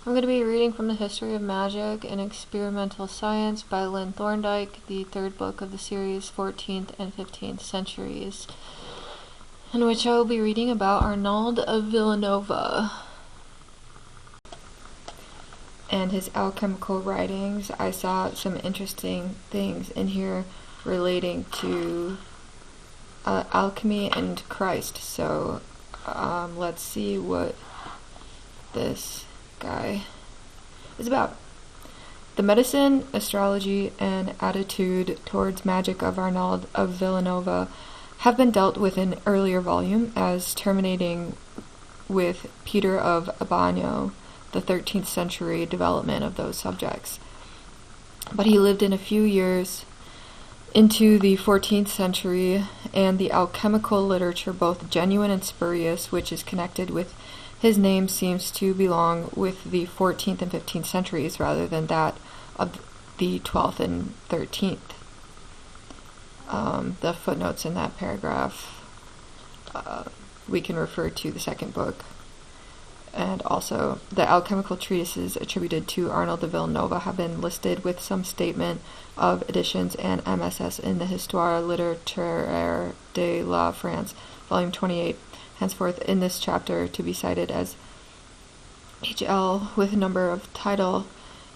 I'm going to be reading from the History of Magic and Experimental Science by Lynn Thorndike, the third book of the series, 14th and 15th centuries, in which I will be reading about Arnald of Villanova and his alchemical writings. I saw some interesting things in here relating to alchemy and Christ, so let's see what this guy is about. The medicine, astrology, and attitude towards magic of Arnald of Villanova have been dealt with in earlier volume as terminating with Peter of Abano, the 13th century development of those subjects. But he lived in a few years into the 14th century, and the alchemical literature, both genuine and spurious, which is connected with his name, seems to belong with the 14th and 15th centuries rather than that of the 12th and 13th. The footnotes in that paragraph, we can refer to the second book. And also, the alchemical treatises attributed to Arnald of Villanova have been listed with some statement of editions and MSS in the Histoire littéraire de la France, volume 28. Henceforth, in this chapter, to be cited as HL with a number of title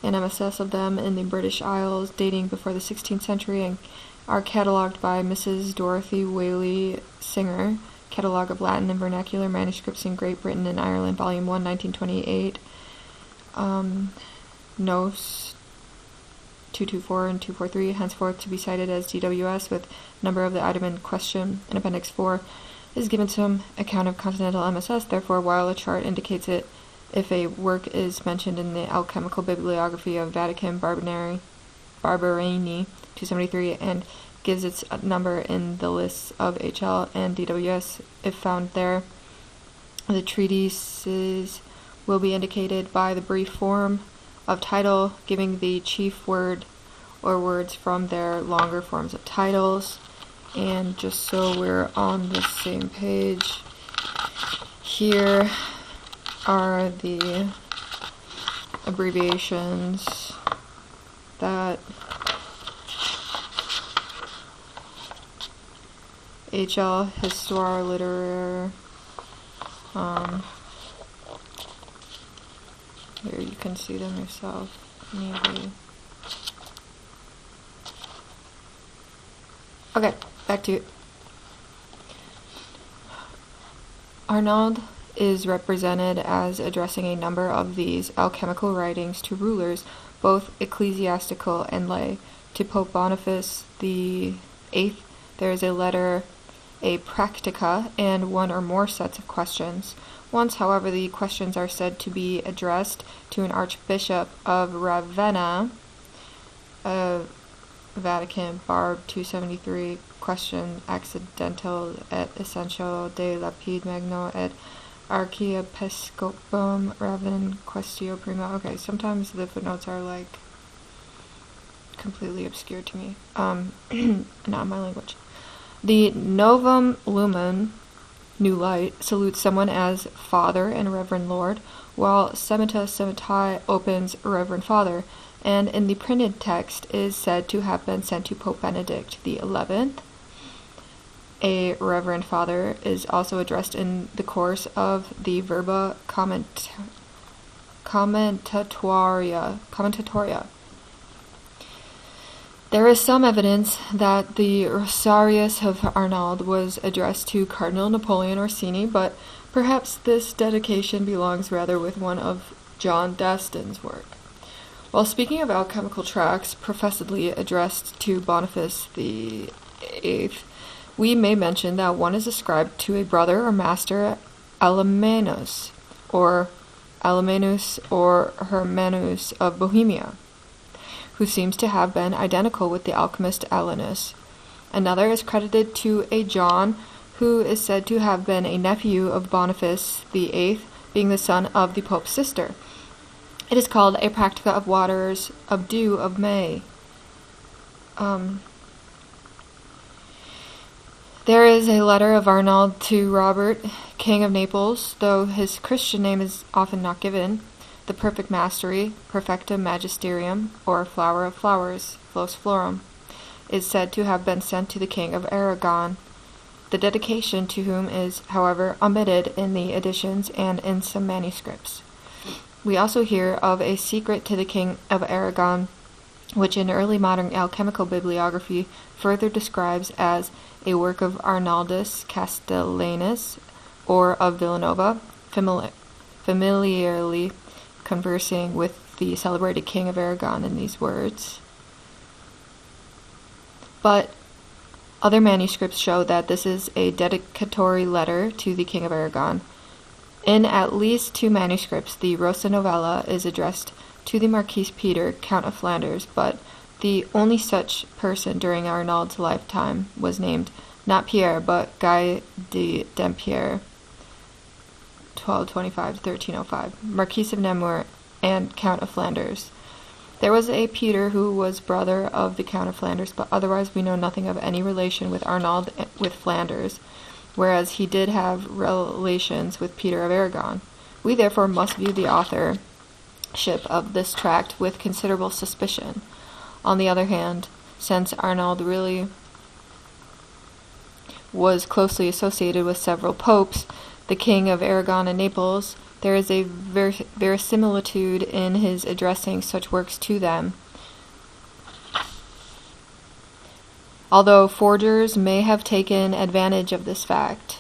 and MSS of them in the British Isles dating before the 16th century and are catalogued by Mrs. Dorothy Whaley Singer, Catalogue of Latin and Vernacular Manuscripts in Great Britain and Ireland, Volume 1, 1928, Nos 224 and 243, henceforth to be cited as DWS with number of the item in question in Appendix 4, is given some account of continental MSS. Therefore, while a chart indicates it, if a work is mentioned in the Alchemical Bibliography of Vatican Barberini 273 and gives its number in the lists of HL and DWS, if found there, the treatises will be indicated by the brief form of title, giving the chief word or words from their longer forms of titles. And just so we're on the same page, here are the abbreviations that HL Histoire Littéraire, here you can see them yourself, maybe. Okay, back to it. Arnald is represented as addressing a number of these alchemical writings to rulers, both ecclesiastical and lay. To Pope Boniface the VIII, there is a letter, a practica, and one or more sets of questions. Once, however, the questions are said to be addressed to an archbishop of Ravenna, Vatican, Barb 273, question accidental et essential de lapide magno et archiepiscopum Raven questio prima. Okay, sometimes the footnotes are like completely obscure to me. Not my language. The Novum Lumen, New Light, salutes someone as Father and Reverend Lord, while Semita Semitae opens Reverend Father, and in the printed text is said to have been sent to Pope Benedict the 11th. A Reverend Father is also addressed in the course of the Verba Commentatoria. There is some evidence that the Rosarius of Arnald was addressed to Cardinal Napoleon Orsini, but perhaps this dedication belongs rather with one of John Daston's work. While speaking of alchemical tracts professedly addressed to Boniface the VIII, we may mention that one is ascribed to a brother or master Alemanus or Hermanus of Bohemia, who seems to have been identical with the alchemist Alanus. Another is credited to a John, who is said to have been a nephew of Boniface the VIII, being the son of the Pope's sister. It is called a Practica of Waters of Dew of May. There is a letter of Arnald to Robert, King of Naples, though his Christian name is often not given. the perfect mastery, perfectum magisterium, or flower of flowers, flos florum, is said to have been sent to the King of Aragon, the dedication to whom is, however, omitted in the editions and in some manuscripts. We also hear of a secret to the King of Aragon, which in early modern alchemical bibliography further describes as a work of Arnaldus Castellanus, or of Villanova, familiarly conversing with the celebrated King of Aragon in these words. But other manuscripts show that this is a dedicatory letter to the King of Aragon. In at least 2 manuscripts, the Rosa Novella is addressed to the Marquis Peter, Count of Flanders, but the only such person during Arnald's lifetime was named not Pierre, but Guy de Dampierre, 1225 to 1305, Marquis of Nemours and Count of Flanders. There was a Peter who was brother of the Count of Flanders, but otherwise we know nothing of any relation with Arnald with Flanders, whereas he did have relations with Peter of Aragon. We therefore must view the authorship of this tract with considerable suspicion. On the other hand, since Arnald really was closely associated with several popes, the King of Aragon and Naples, there is a verisimilitude in his addressing such works to them, although forgers may have taken advantage of this fact.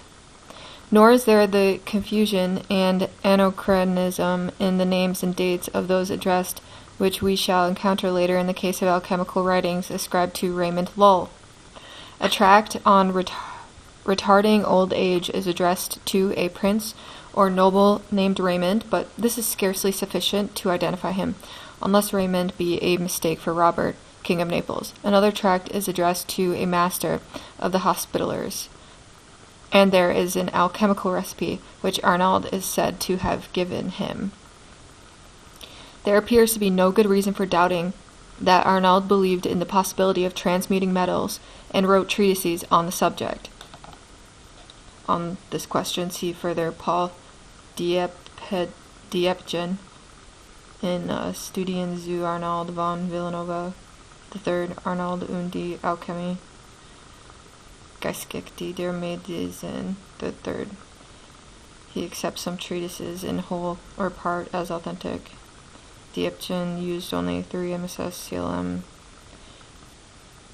Nor is there the confusion and anachronism in the names and dates of those addressed which we shall encounter later in the case of alchemical writings ascribed to Raymond Lull. A tract on retarding old age is addressed to a prince or noble named Raymond, but this is scarcely sufficient to identify him, unless Raymond be a mistake for Robert, King of Naples. Another tract is addressed to a master of the Hospitallers, and there is an alchemical recipe which Arnald is said to have given him. There appears to be no good reason for doubting that Arnald believed in the possibility of transmuting metals and wrote treatises on the subject. On this question, see further Paul Diepgen in Studien zu Arnald von Villanova, the third Arnald und die Alchemy, Geschichte der Medizin, the third. He accepts some treatises in whole or part as authentic. Diepgen used only 3 MSS CLM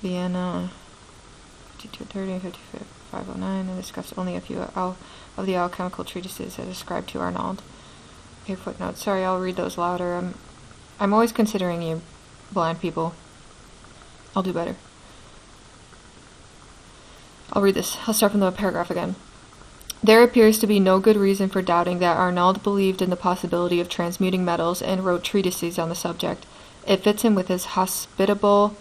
Vienna 5230, 5509, and discussed only a few of the alchemical treatises as ascribed to Arnald. Okay, footnote. Sorry, I'll read those louder. I'm always considering you, blind people. I'll do better. I'll read this. I'll start from the paragraph again. There appears to be no good reason for doubting that Arnald believed in the possibility of transmuting metals and wrote treatises on the subject. It fits him with his hospitable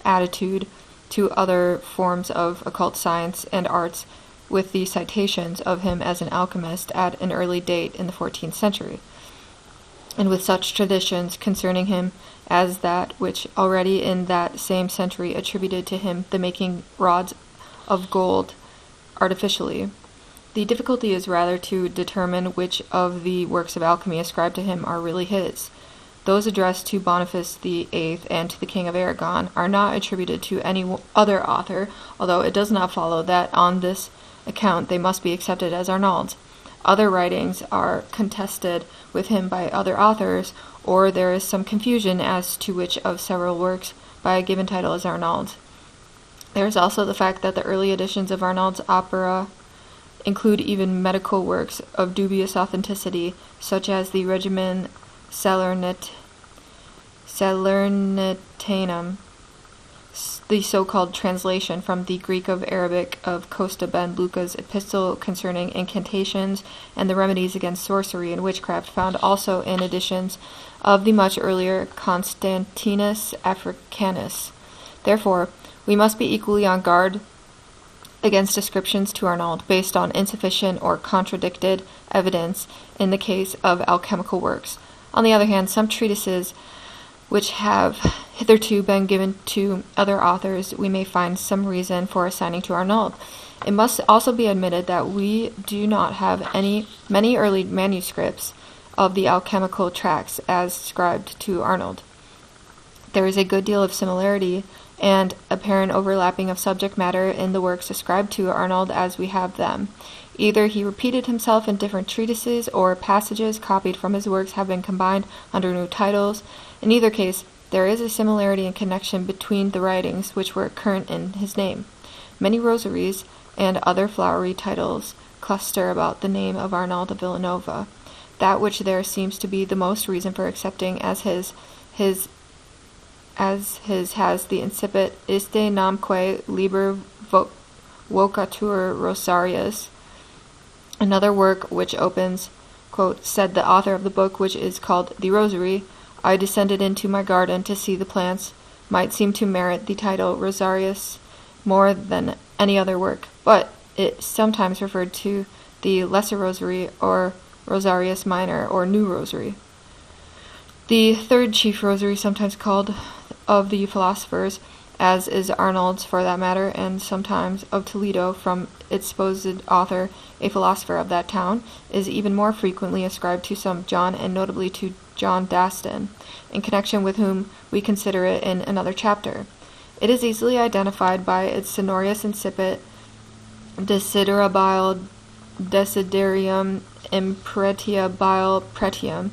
attitude to other forms of occult science and arts, with the citations of him as an alchemist at an early date in the 14th century, and with such traditions concerning him as that which already in that same century attributed to him the making rods of gold artificially. The difficulty is rather to determine which of the works of alchemy ascribed to him are really his. Those addressed to Boniface VIII and to the King of Aragon are not attributed to any other author, although it does not follow that on this account they must be accepted as Arnald's. Other writings are contested with him by other authors, or there is some confusion as to which of several works by a given title is Arnald's. There is also the fact that the early editions of Arnald's opera include even medical works of dubious authenticity, such as the Regimen Salernitanum, the so-called translation from the Greek of Arabic of Costa ben Luca's epistle concerning incantations and the remedies against sorcery and witchcraft, found also in editions of the much earlier Constantinus Africanus. Therefore, we must be equally on guard against ascriptions to Arnald based on insufficient or contradicted evidence in the case of alchemical works. On the other hand, some treatises which have hitherto been given to other authors we may find some reason for assigning to Arnald. It must also be admitted that we do not have many early manuscripts of the alchemical tracts as ascribed to Arnald. There is a good deal of similarity and apparent overlapping of subject matter in the works ascribed to Arnald as we have them. Either he repeated himself in different treatises, or passages copied from his works have been combined under new titles. In either case, there is a similarity and connection between the writings which were current in his name. Many rosaries and other flowery titles cluster about the name of Arnald of Villanova. That which there seems to be the most reason for accepting as his has the incipit Iste namque liber vocatur Rosarius. Another work which opens, quote, said the author of the book, which is called The Rosary, I descended into my garden to see the plants, might seem to merit the title Rosarius more than any other work, but it sometimes referred to the Lesser Rosary or Rosarius Minor or New Rosary. The third chief rosary, sometimes called of the philosophers, as is Arnold's for that matter, and sometimes of Toledo, from its supposed author, a philosopher of that town, is even more frequently ascribed to some John, and notably to John Daston, in connection with whom we consider it in another chapter. It is easily identified by its sonorous incipit Desiderabile Desiderium Impretiabile Pretium,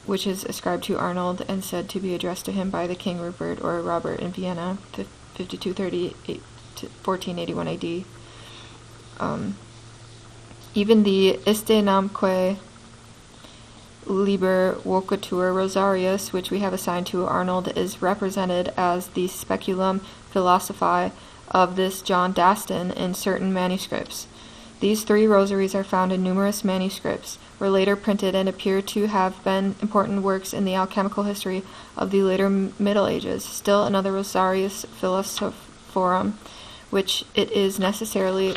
which is ascribed to Arnold and said to be addressed to him by the King Rupert or Robert in Vienna, 5238 to 1481 AD. Even the Iste namque liber vocatur Rosarius, which we have assigned to Arnold, is represented as the speculum philosophiae of this John Daston in certain manuscripts. These three rosaries are found in numerous manuscripts, were later printed, and appear to have been important works in the alchemical history of the later Middle Ages. Still another Rosarius Philosophorum, which it is necessary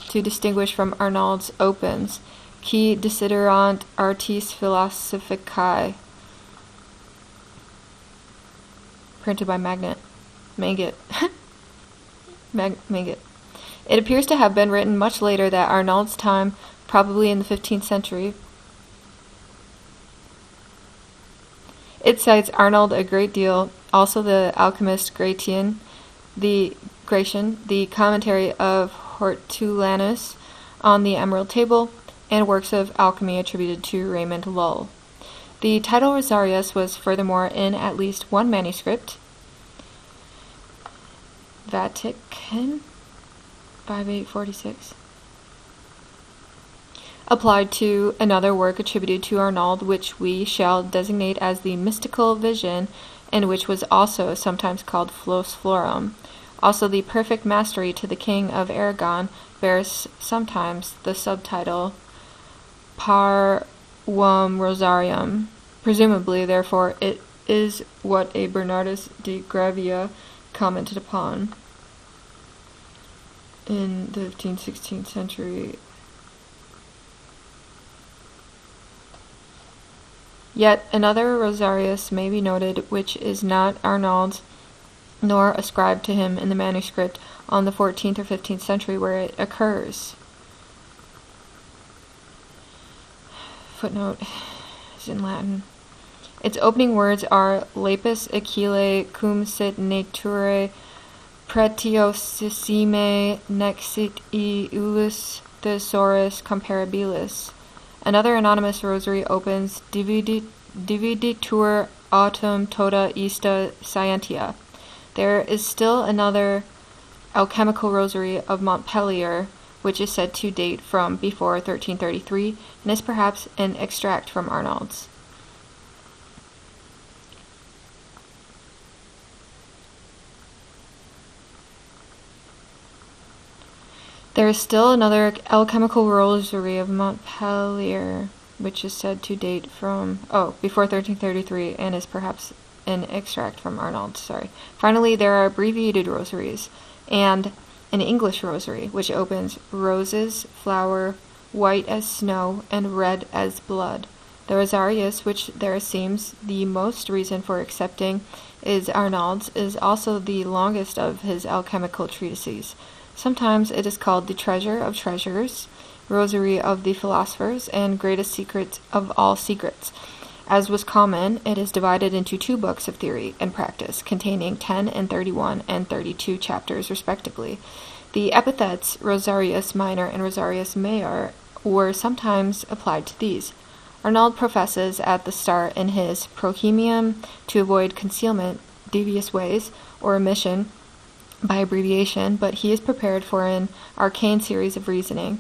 to distinguish from Arnold's opens, Qui desiderant artis philosophicae, printed by Mangett. It appears to have been written much later than Arnold's time, probably in the 15th century. It cites Arnold a great deal, also the alchemist Gratian, the commentary of Hortulanus on the Emerald Table, and works of alchemy attributed to Raymond Lull. The title Rosarius was furthermore in at least one manuscript, Vatican, 5846, applied to another work attributed to Arnold, which we shall designate as the Mystical Vision, and which was also sometimes called Flos Florum. Also, the Perfect Mastery to the King of Aragon bears sometimes the subtitle Parvum Rosarium. Presumably, therefore, it is what a Bernardus de Gravia commented upon in the 15th-16th century. Yet another Rosarius may be noted, which is not Arnold's, nor ascribed to him in the manuscript on the 14th or 15th century where it occurs. Footnote is in Latin. Its opening words are Lapis Achille cum sit nature pretiosissime nexit iulus thesaurus comparabilis. Another anonymous rosary opens Dividitur autem tota ista scientia. There is still another alchemical rosary of Montpellier, which is said to date from before 1333, and is perhaps an extract from Arnold's. There is still another alchemical rosary of Montpellier, which is said to date from, before 1333, and is perhaps an extract from Arnold, Finally, there are abbreviated rosaries, and an English rosary, which opens roses, flower, white as snow, and red as blood. The Rosarius, which there seems the most reason for accepting is Arnold's, is also the longest of his alchemical treatises. Sometimes it is called the Treasure of Treasures, rosary of the philosophers and greatest secret of all secrets. As was common, it is divided into 2 books of theory and practice, containing 10 and 31 and 32 chapters respectively. The epithets Rosarius Minor and Rosarius Major were sometimes applied to these. Arnald professes at the start in his Prohemium to avoid concealment, devious ways, or omission by abbreviation, but he is prepared for an arcane series of reasoning,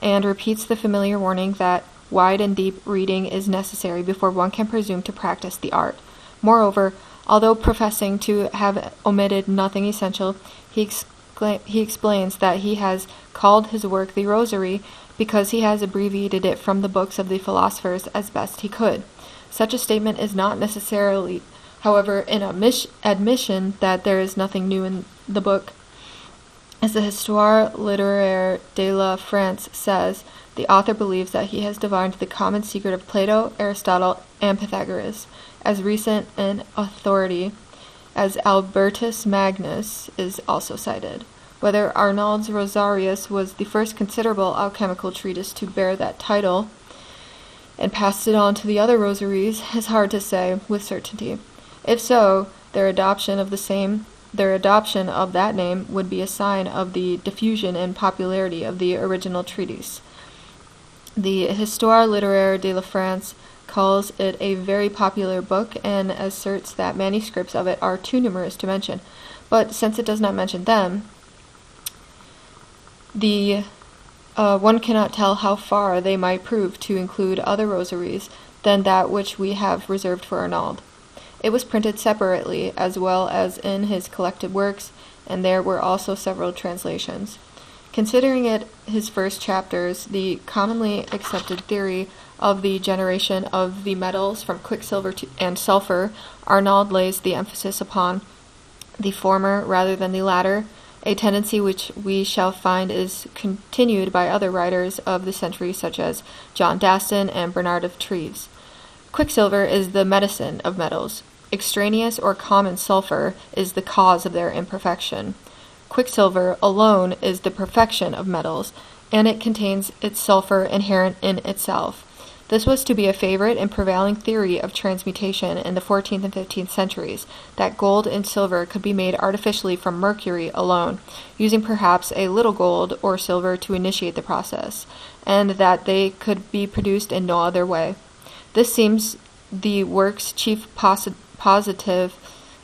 and repeats the familiar warning that wide and deep reading is necessary before one can presume to practice the art. Moreover, although professing to have omitted nothing essential, he explains that he has called his work the Rosary because he has abbreviated it from the books of the philosophers as best he could. Such a statement is not necessarily, however, an admission that there is nothing new in the book. As the Histoire littéraire de la France says, the author believes that he has divined the common secret of Plato, Aristotle, and Pythagoras, as recent an authority as Albertus Magnus is also cited. Whether Arnald's Rosarius was the first considerable alchemical treatise to bear that title, and passed it on to the other rosaries, is hard to say with certainty. If so, their adoption of that name would be a sign of the diffusion and popularity of the original treatise. The Histoire littéraire de la France calls it a very popular book and asserts that manuscripts of it are too numerous to mention, but since it does not mention them, one cannot tell how far they might prove to include other rosaries than that which we have reserved for Arnald. It was printed separately as well as in his collected works, and there were also several translations. Considering it his first chapters, the commonly accepted theory of the generation of the metals from quicksilver and sulfur, Arnald lays the emphasis upon the former rather than the latter, a tendency which we shall find is continued by other writers of the century such as John Daston and Bernard of Treves. Quicksilver is the medicine of metals. Extraneous or common sulfur is the cause of their imperfection. Quicksilver alone is the perfection of metals, and it contains its sulfur inherent in itself. This was to be a favorite and prevailing theory of transmutation in the 14th and 15th centuries, that gold and silver could be made artificially from mercury alone, using perhaps a little gold or silver to initiate the process, and that they could be produced in no other way. This seems the work's chief positive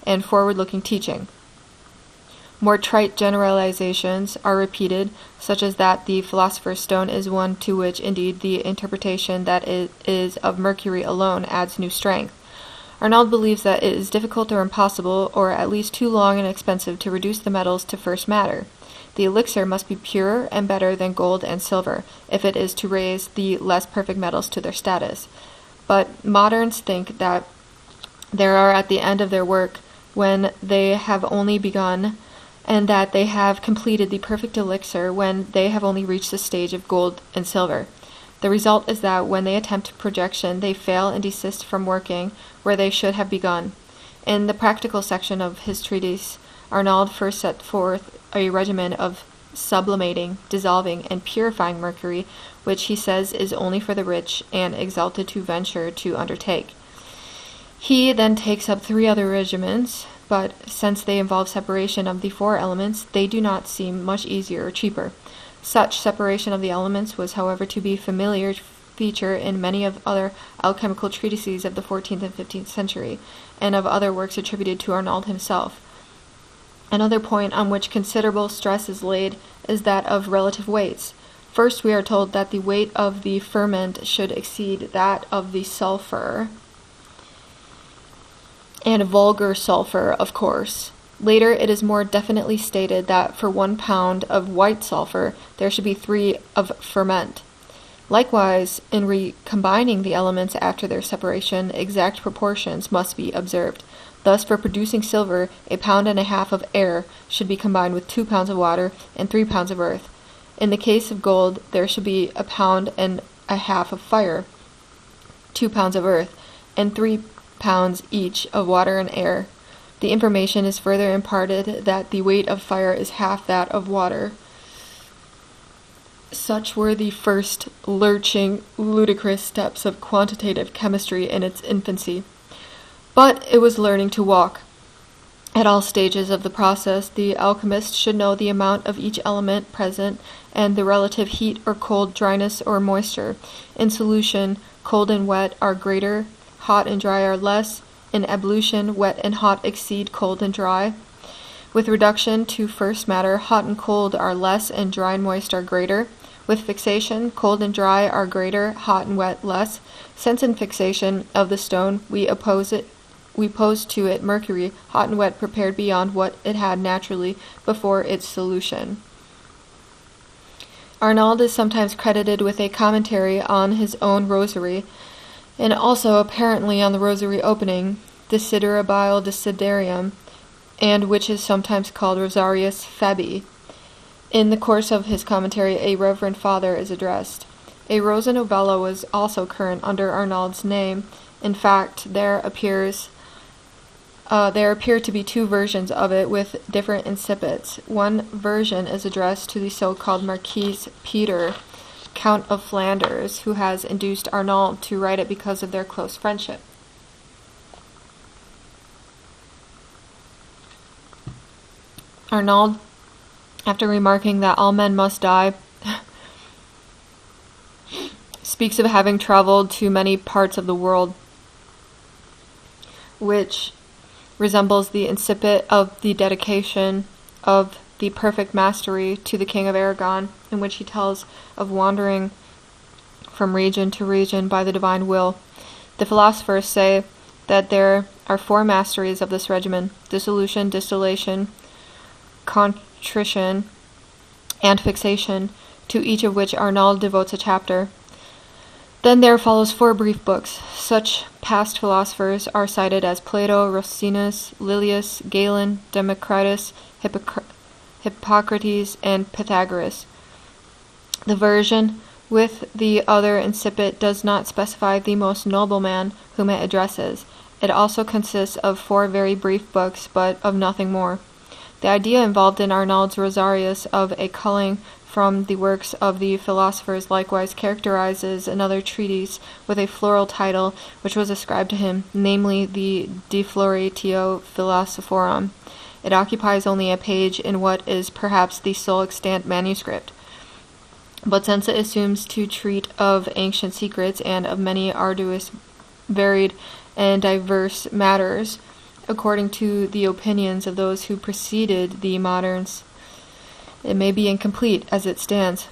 and forward-looking teaching. More trite generalizations are repeated, such as that the philosopher's stone is one to which, indeed, the interpretation that it is of mercury alone adds new strength. Arnald believes that it is difficult or impossible, or at least too long and expensive, to reduce the metals to first matter. The elixir must be purer and better than gold and silver, if it is to raise the less perfect metals to their status. But moderns think that they are at the end of their work when they have only begun, and that they have completed the perfect elixir when they have only reached the stage of gold and silver. The result is that when they attempt projection, they fail and desist from working where they should have begun. In the practical section of his treatise, Arnald first set forth a regimen of sublimating, dissolving, and purifying mercury, which he says is only for the rich and exalted to venture to undertake. He then takes up 3 other regimens, but since they involve separation of the 4 elements, they do not seem much easier or cheaper. Such separation of the elements was, however, to be a familiar feature in many of other alchemical treatises of the 14th and 15th century, and of other works attributed to Arnald himself. Another point on which considerable stress is laid is that of relative weights. First, we are told that the weight of the ferment should exceed that of the sulfur, and vulgar sulfur, of course. Later, it is more definitely stated that for 1 pound of white sulfur, there should be 3 of ferment. Likewise, in recombining the elements after their separation, exact proportions must be observed. Thus, for producing silver, 1.5 pounds of air should be combined with 2 pounds of water and 3 pounds of earth. In the case of gold, there should be 1.5 pounds of fire, 2 pounds of earth, and 3 pounds each of water and air. The information is further imparted that the weight of fire is half that of water. Such were the first lurching, ludicrous steps of quantitative chemistry in its infancy. But it was learning to walk. At all stages of the process, the alchemist should know the amount of each element present and the relative heat or cold, dryness or moisture. In solution, cold and wet are greater, hot and dry are less. In ebullition, wet and hot exceed cold and dry. With reduction to first matter, hot and cold are less and dry and moist are greater. With fixation, cold and dry are greater, hot and wet less. Since in fixation of the stone we pose to it mercury, hot and wet prepared beyond what it had naturally before its solution. Arnald is sometimes credited with a commentary on his own rosary, and also apparently on the rosary opening, Desiderabile Desiderium, and which is sometimes called Rosarius Fabii. In the course of his commentary, a reverend father is addressed. A Rosa Novella was also current under Arnald's name. In fact, there appear to be two versions of it with different incipits. One version is addressed to the so-called Marquis Peter, Count of Flanders, who has induced Arnald to write it because of their close friendship. Arnald, after remarking that all men must die, speaks of having traveled to many parts of the world, which resembles the incipit of the dedication of the perfect mastery to the King of Aragon, in which he tells of wandering from region to region by the divine will. The philosophers say that there are 4 masteries of this regimen: dissolution, distillation, contrition, and fixation, to each of which Arnald devotes a chapter. Then there follows 4 brief books. Such past philosophers are cited as Plato, Rosinus, Lilius, Galen, Democritus, Hippocrates, and Pythagoras. The version with the other incipit does not specify the most noble man whom it addresses. It also consists of 4 very brief books, but of nothing more. The idea involved in Arnald's Rosarius of a culling from the works of the philosophers likewise characterizes another treatise with a floral title which was ascribed to him, namely the De Floratio Philosophorum. It occupies only a page in what is perhaps the sole extant manuscript. But since it assumes to treat of ancient secrets and of many arduous, varied, and diverse matters, according to the opinions of those who preceded the moderns, it may be incomplete as it stands.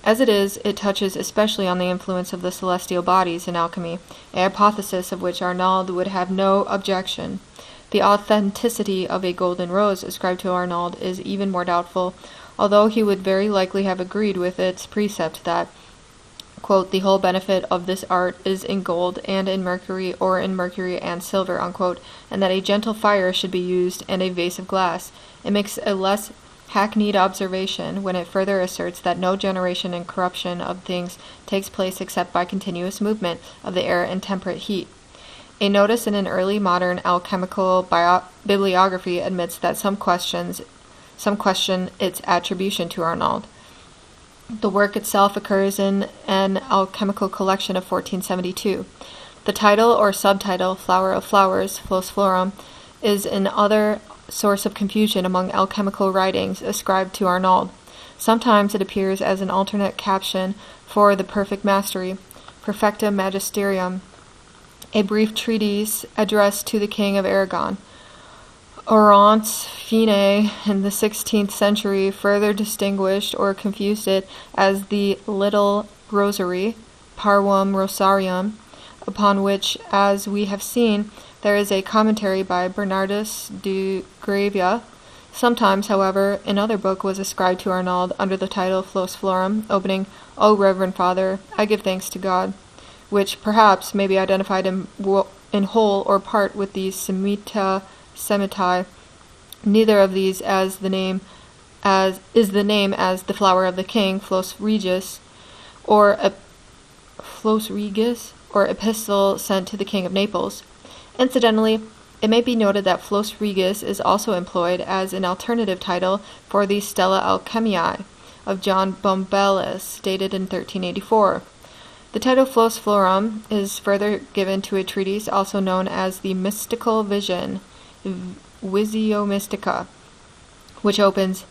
As it is, it touches especially on the influence of the celestial bodies in alchemy, a hypothesis of which Arnald would have no objection. The authenticity of a golden rose ascribed to Arnald is even more doubtful, although he would very likely have agreed with its precept that, quote, the whole benefit of this art is in gold and in mercury, or in mercury and silver, unquote, and that a gentle fire should be used and a vase of glass. It makes a less hackneyed observation when it further asserts that no generation and corruption of things takes place except by continuous movement of the air and temperate heat. A notice in an early modern alchemical bibliography admits that some question its attribution to Arnald. The work itself occurs in an alchemical collection of 1472. The title or subtitle, Flower of Flowers, Flos Florum, is another source of confusion among alchemical writings ascribed to Arnald. Sometimes it appears as an alternate caption for the Perfect Mastery, Perfecta Magisterium, a brief treatise addressed to the King of Aragon. Oronce Fine in the 16th century further distinguished or confused it as the Little Rosary, Parvum Rosarium, upon which, as we have seen, there is a commentary by Bernardus de Gravia. Sometimes, however, another book was ascribed to Arnald under the title Flos Florum, opening, O Reverend Father, I give thanks to God, which perhaps may be identified in whole or part with the Semitae, neither of these is the name as the flower of the king, Flos Regis, or epistle sent to the king of Naples. Incidentally, it may be noted that Flos Regis is also employed as an alternative title for the Stella Alchemiae, of John Bombelis, dated in 1384. The title Flos Florum is further given to a treatise also known as the Mystical Vision, Visio Mystica, which opens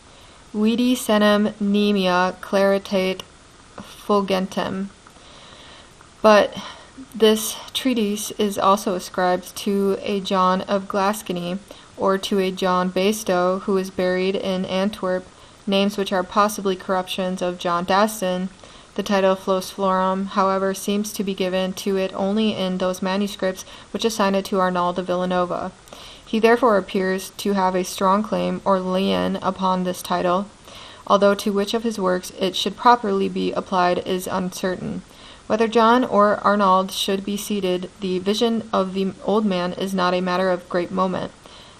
Vidi senem nemia claritate fulgentem. But this treatise is also ascribed to a John of Gascony, or to a John Bastow, who is buried in Antwerp, names which are possibly corruptions of John Daston. The title Flos Florum, however, seems to be given to it only in those manuscripts which assign it to Arnald of Villanova. He therefore appears to have a strong claim, or lien, upon this title, although to which of his works it should properly be applied is uncertain. Whether John or Arnald should be seated, the vision of the old man is not a matter of great moment.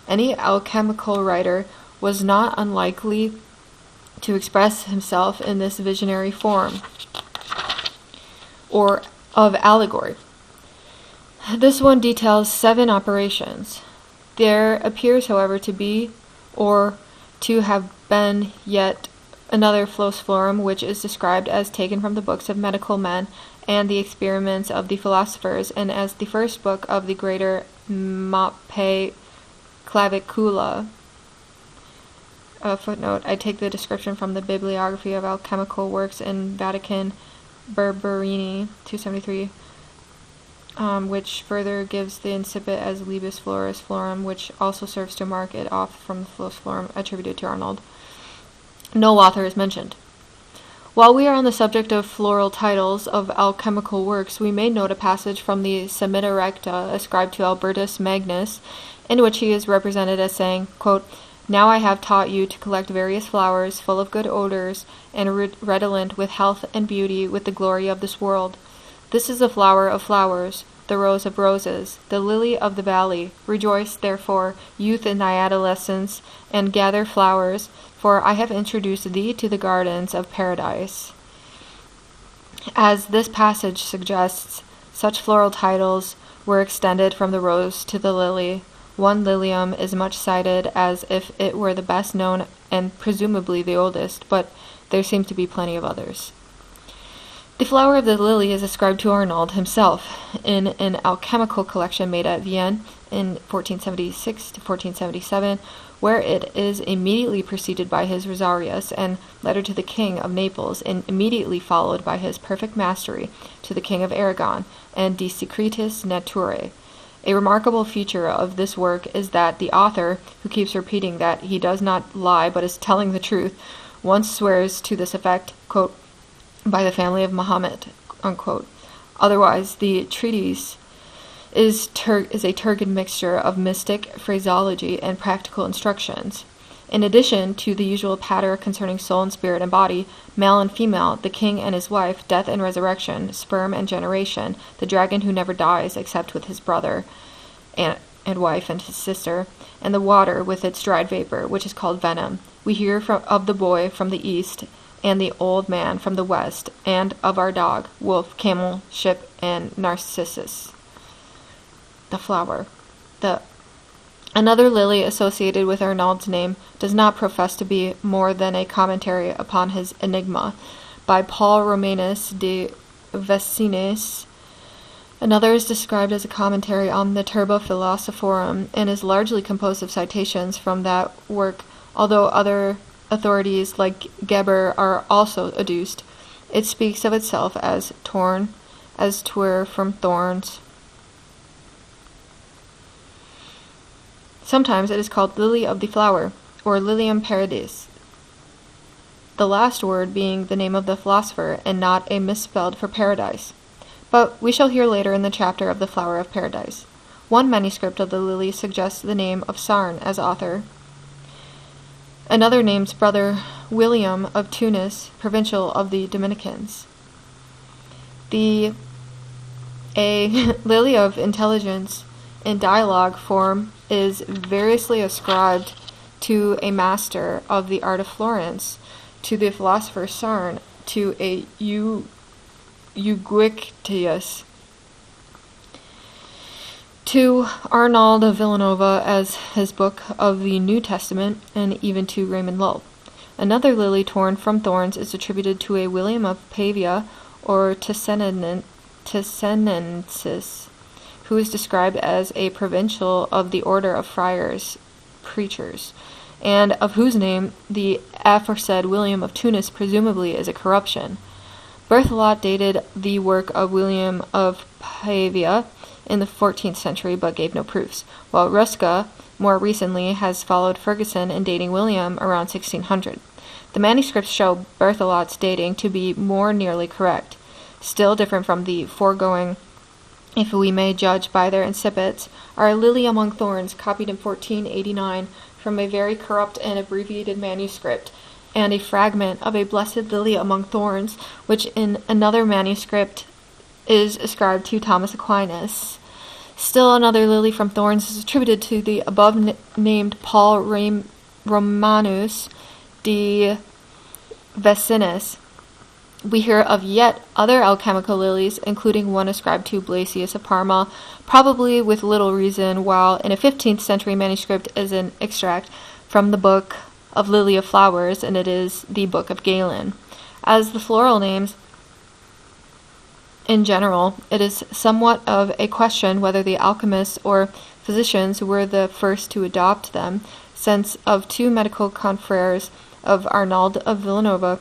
Any alchemical writer was not unlikely to express himself in this visionary form, or of allegory. This one details 7 operations. There appears, however, to be, or to have been yet another Flos Florum, which is described as taken from the books of medical men and the experiments of the philosophers, and as the first book of the greater Mappe Clavicula. Footnote, I take the description from the Bibliography of Alchemical Works in Vatican Berberini, 273, which further gives the incipit as Libus Floris Florum, which also serves to mark it off from the Flos Florum attributed to Arnold. No author is mentioned. While we are on the subject of floral titles of alchemical works, we may note a passage from the Semita Recta ascribed to Albertus Magnus, in which he is represented as saying, quote, "Now I have taught you to collect various flowers full of good odors, and redolent with health and beauty with the glory of this world. This is the flower of flowers, the rose of roses, the lily of the valley. Rejoice, therefore, youth in thy adolescence, and gather flowers, for I have introduced thee to the gardens of paradise." As this passage suggests, such floral titles were extended from the rose to the lily. One lilium is much cited as if it were the best known and presumably the oldest, but there seem to be plenty of others. The flower of the lily is ascribed to Arnold himself in an alchemical collection made at Vienne in 1476 to 1477, where it is immediately preceded by his Rosarius and letter to the King of Naples, and immediately followed by his perfect mastery to the King of Aragon and De Secretis Naturae. A remarkable feature of this work is that the author, who keeps repeating that he does not lie but is telling the truth, once swears to this effect, quote, "by the family of Mahomet," unquote. Otherwise, the treatise is a turgid mixture of mystic phraseology and practical instructions. In addition to the usual patter concerning soul and spirit and body, male and female, the king and his wife, death and resurrection, sperm and generation, the dragon who never dies except with his brother and wife and his sister, and the water with its dried vapor, which is called venom. We hear of the boy from the east, and the old man from the west, and of our dog, wolf, camel, ship, and narcissus. The flower. Another lily associated with Arnold's name does not profess to be more than a commentary upon his Enigma, by Paul Romanus de Vecinis. Another is described as a commentary on the Turba Philosophorum, and is largely composed of citations from that work, although other authorities like Geber are also adduced. It speaks of itself as torn, as 'twere from thorns. Sometimes it is called lily of the flower, or lilium paradis, the last word being the name of the philosopher, and not a misspelled for paradise. But we shall hear later in the chapter of the flower of paradise. One manuscript of the lily suggests the name of Sarn as author. Another names Brother William of Tunis, provincial of the Dominicans. A lily of intelligence in dialogue form is variously ascribed to a master of the art of Florence, to the philosopher Sarn, to a Euguictius, to Arnald of Villanova as his book of the New Testament, and even to Raymond Lull. Another lily torn from thorns is attributed to a William of Pavia, or Tessenensis, who is described as a provincial of the order of friars, preachers, and of whose name the aforesaid William of Tunis presumably is a corruption. Berthelot dated the work of William of Pavia in the 14th century, but gave no proofs, while Ruska, more recently, has followed Ferguson in dating William around 1600. The manuscripts show Berthelot's dating to be more nearly correct. Still different from the foregoing, if we may judge by their incipits, are a Lily Among Thorns, copied in 1489 from a very corrupt and abbreviated manuscript, and a fragment of a Blessed Lily Among Thorns, which in another manuscript is ascribed to Thomas Aquinas. Still another lily from thorns is attributed to the above-named Paul Romanus de Vecinis. We hear of yet other alchemical lilies, including one ascribed to Blasius of Parma, probably with little reason, while in a 15th century manuscript is an extract from the Book of Lily of Flowers, and it is the Book of Galen. As the floral names in general, it is somewhat of a question whether the alchemists or physicians were the first to adopt them, since of two medical confreres of Arnald of Villanova,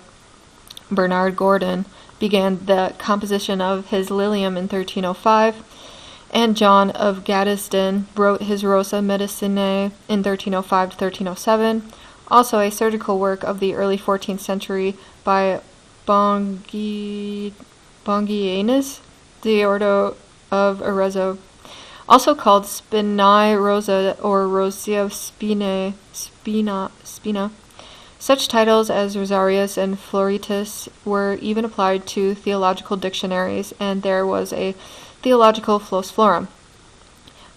Bernard Gordon began the composition of his Lilium in 1305, and John of Gaddesden wrote his Rosa Medicinae in 1305 to 1307. Also, a surgical work of the early 14th century by Bongianus, de Ordo of Arezzo, also called Spinae Rosa or Rosea Spina. Such titles as Rosarius and Floritus were even applied to theological dictionaries, and there was a theological flos florum.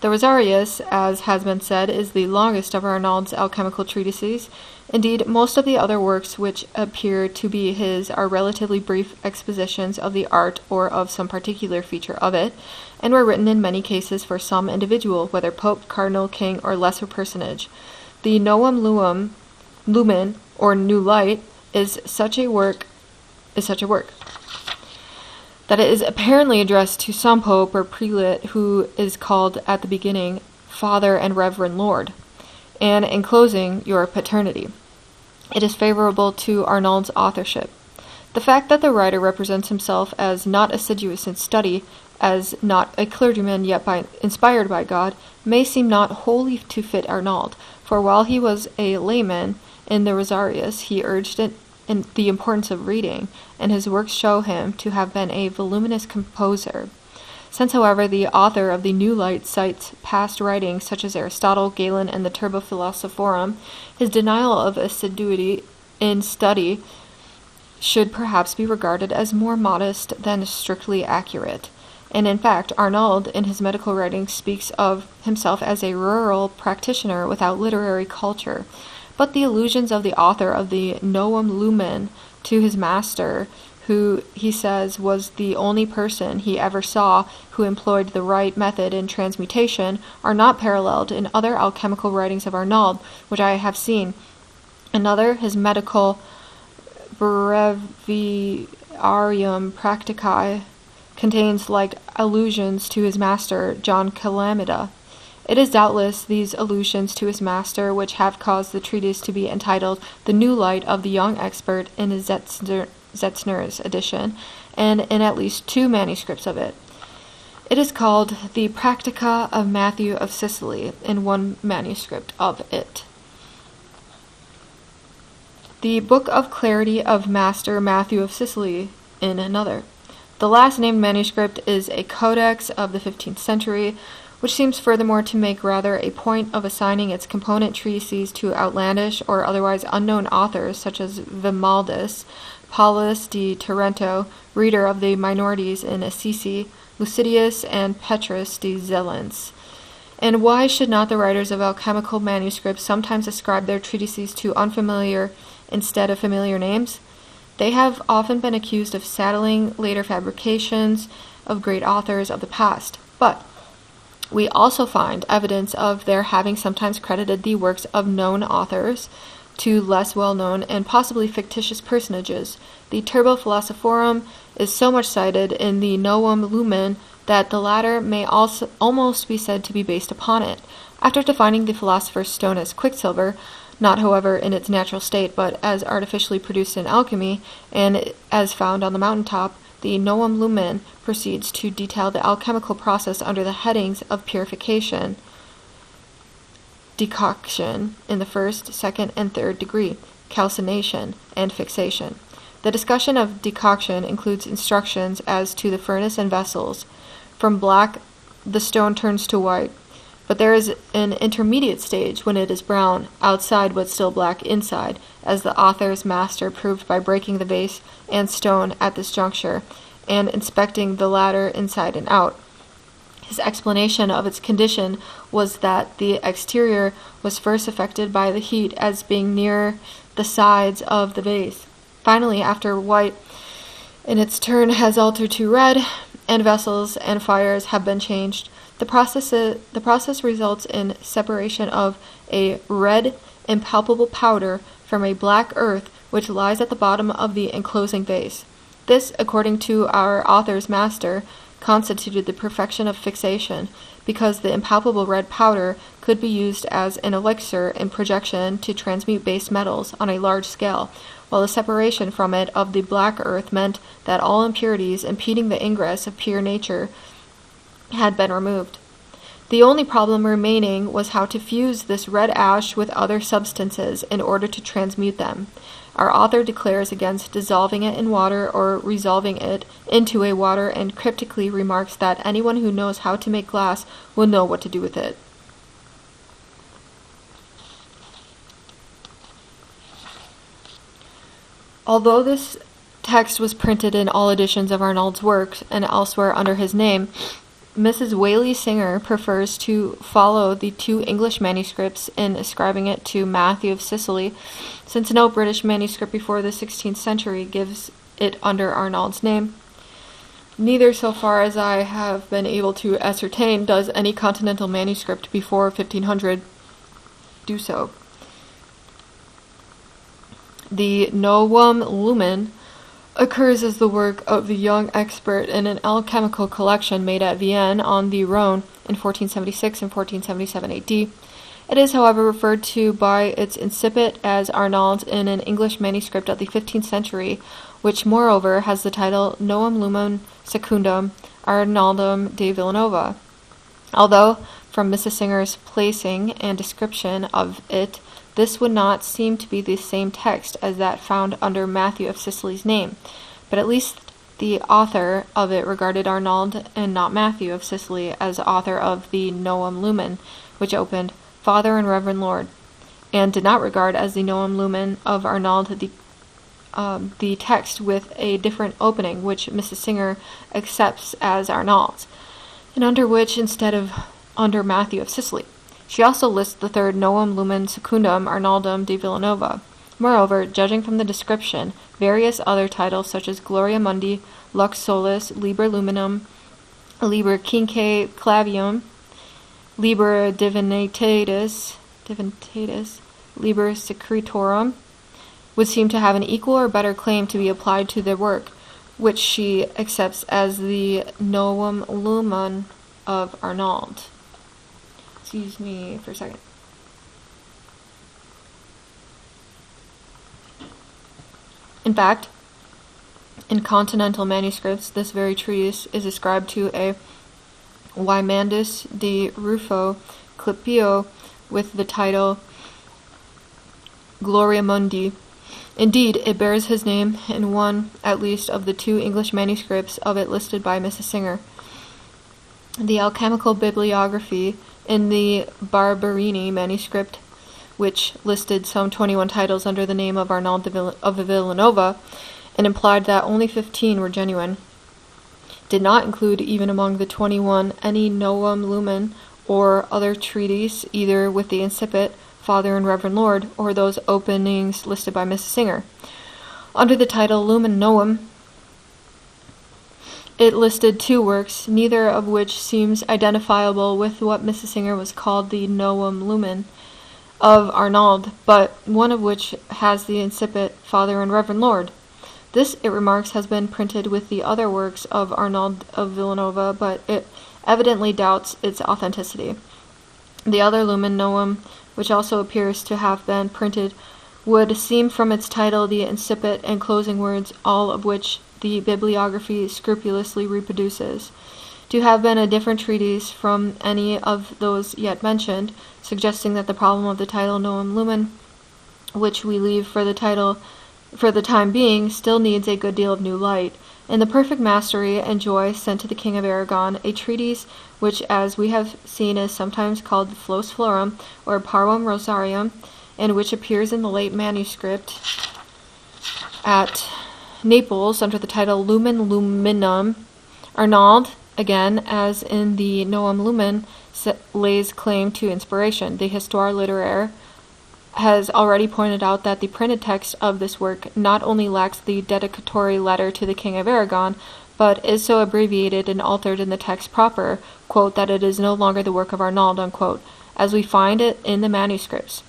The Rosarius, as has been said, is the longest of Arnald's alchemical treatises. Indeed, most of the other works which appear to be his are relatively brief expositions of the art or of some particular feature of it, and were written in many cases for some individual, whether pope, cardinal, king, or lesser personage. The Novum Lumen, or New Light, is such a work, that it is apparently addressed to some pope or prelate who is called at the beginning Father and Reverend Lord, and in closing, your paternity. It is favorable to Arnald's authorship. The fact that the writer represents himself as not assiduous in study, as not a clergyman yet inspired by God, may seem not wholly to fit Arnald, for while he was a layman in the Rosarius, he urged it in the importance of reading, and his works show him to have been a voluminous composer. Since, however, the author of the New Light cites past writings such as Aristotle, Galen, and the Turbo Philosophorum, his denial of assiduity in study should perhaps be regarded as more modest than strictly accurate. And in fact, Arnald, in his medical writings, speaks of himself as a rural practitioner without literary culture. But the allusions of the author of the Novum Lumen to his master, who he says was the only person he ever saw who employed the right method in transmutation, are not paralleled in other alchemical writings of Arnald, which I have seen. Another, his medical Breviarium Practicae, contains like allusions to his master, John Calamida. It is doubtless these allusions to his master which have caused the treatise to be entitled The New Light of the Young Expert in Zetzner's edition, and in at least two manuscripts of it. It is called the Practica of Matthew of Sicily in one manuscript of it. The Book of Clarity of Master Matthew of Sicily in another. The last named manuscript is a codex of the 15th century, which seems furthermore to make rather a point of assigning its component treatises to outlandish or otherwise unknown authors such as Vimaldus, Paulus de Tarento, reader of the minorities in Assisi, Lucidius, and Petrus de Zelens. And why should not the writers of alchemical manuscripts sometimes ascribe their treatises to unfamiliar instead of familiar names? They have often been accused of saddling later fabrications of great authors of the past, but we also find evidence of their having sometimes credited the works of known authors, to less well-known and possibly fictitious personages. The Turbo Philosophorum is so much cited in the Novum Lumen that the latter may also almost be said to be based upon it. After defining the Philosopher's Stone as quicksilver, not however in its natural state, but as artificially produced in alchemy, and as found on the mountaintop, the Novum Lumen proceeds to detail the alchemical process under the headings of purification, decoction in the first, second, and third degree, calcination, and fixation. The discussion of decoction includes instructions as to the furnace and vessels. From black, the stone turns to white, but there is an intermediate stage when it is brown outside but still black inside, as the author's master proved by breaking the vase and stone at this juncture and inspecting the latter inside and out. His explanation of its condition was that the exterior was first affected by the heat as being near the sides of the vase. Finally, after white in its turn has altered to red, and vessels and fires have been changed, the process results in separation of a red, impalpable powder from a black earth which lies at the bottom of the enclosing vase. This, according to our author's master, constituted the perfection of fixation, because the impalpable red powder could be used as an elixir in projection to transmute base metals on a large scale, while the separation from it of the black earth meant that all impurities impeding the ingress of pure nature had been removed. The only problem remaining was how to fuse this red ash with other substances in order to transmute them. Our author declares against dissolving it in water or resolving it into a water, and cryptically remarks that anyone who knows how to make glass will know what to do with it. Although this text was printed in all editions of Arnald's works and elsewhere under his name, Mrs. Whaley Singer prefers to follow the two English manuscripts in ascribing it to Matthew of Sicily, since no British manuscript before the 16th century gives it under Arnald's name. Neither, so far as I have been able to ascertain, does any continental manuscript before 1500 do so. The Novum Lumen occurs as the work of the young expert in an alchemical collection made at Vienne on the Rhone in 1476 and 1477 AD. It is, however, referred to by its incipit as Arnald in an English manuscript of the 15th century, which, moreover, has the title Novum Lumen Secundum Arnaldum de Villanova. Although, from Mrs. Singer's placing and description of it, this would not seem to be the same text as that found under Matthew of Sicily's name, but at least the author of it regarded Arnald and not Matthew of Sicily as author of the Novum Lumen, which opened Father and Reverend Lord, and did not regard as the Novum Lumen of Arnald the text with a different opening, which Mrs. Singer accepts as Arnald's, and under which instead of under Matthew of Sicily. She also lists the third Novum Lumen Secundum Arnaldum de Villanova. Moreover, judging from the description, various other titles such as Gloria Mundi, Lux Solis, Liber Luminum, Liber Quinque Clavium, Liber Divinitatis, Liber Secretorum, would seem to have an equal or better claim to be applied to their work, which she accepts as the Novum Lumen of Arnald. Excuse me for a second. In fact, in continental manuscripts, this very treatise is ascribed to a Wymandus de Rufo Clipio with the title Gloria Mundi. Indeed, it bears his name in one, at least, of the two English manuscripts of it listed by Mrs. Singer. The alchemical bibliography in the Barberini manuscript, which listed some 21 titles under the name of Arnald of Villanova, and implied that only 15 were genuine, did not include even among the 21 any Novum Lumen or other treatise, either with the incipit Father and Reverend Lord, or those openings listed by Mrs. Singer. Under the title Lumen Novum, it listed two works, neither of which seems identifiable with what Mrs. Singer was called the Novum Lumen. of Arnald, but one of which has the incipit Father and Reverend Lord. This, it remarks, has been printed with the other works of Arnald of Villanova, but it evidently doubts its authenticity. The other Lumen Novum, which also appears to have been printed, would seem from its title, the incipit and closing words, all of which the bibliography scrupulously reproduces, to have been a different treatise from any of those yet mentioned, suggesting that the problem of the title Novum Lumen, which we leave for the time being, still needs a good deal of new light. In the perfect mastery and joy sent to the King of Aragon, a treatise which, as we have seen, is sometimes called Flos Florum or Parvum Rosarium, and which appears in the late manuscript at Naples under the title Lumen Luminum. Arnald, again, as in the Novum Lumen, lays claim to inspiration. The Histoire littéraire has already pointed out that the printed text of this work not only lacks the dedicatory letter to the King of Aragon, but is so abbreviated and altered in the text proper, quote, that it is no longer the work of Arnald, unquote, as we find it in the manuscripts.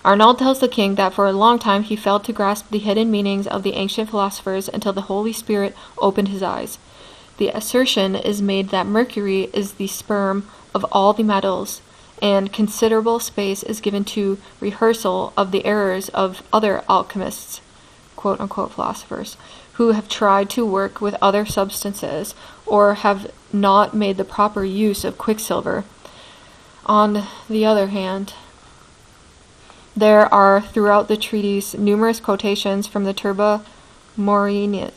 Arnald tells the king that for a long time he failed to grasp the hidden meanings of the ancient philosophers until the Holy Spirit opened his eyes. The assertion is made that Mercury is the sperm of all the metals, and considerable space is given to rehearsal of the errors of other alchemists, quote-unquote philosophers, who have tried to work with other substances or have not made the proper use of quicksilver. On the other hand, there are throughout the treatise numerous quotations from the Turba Moranis.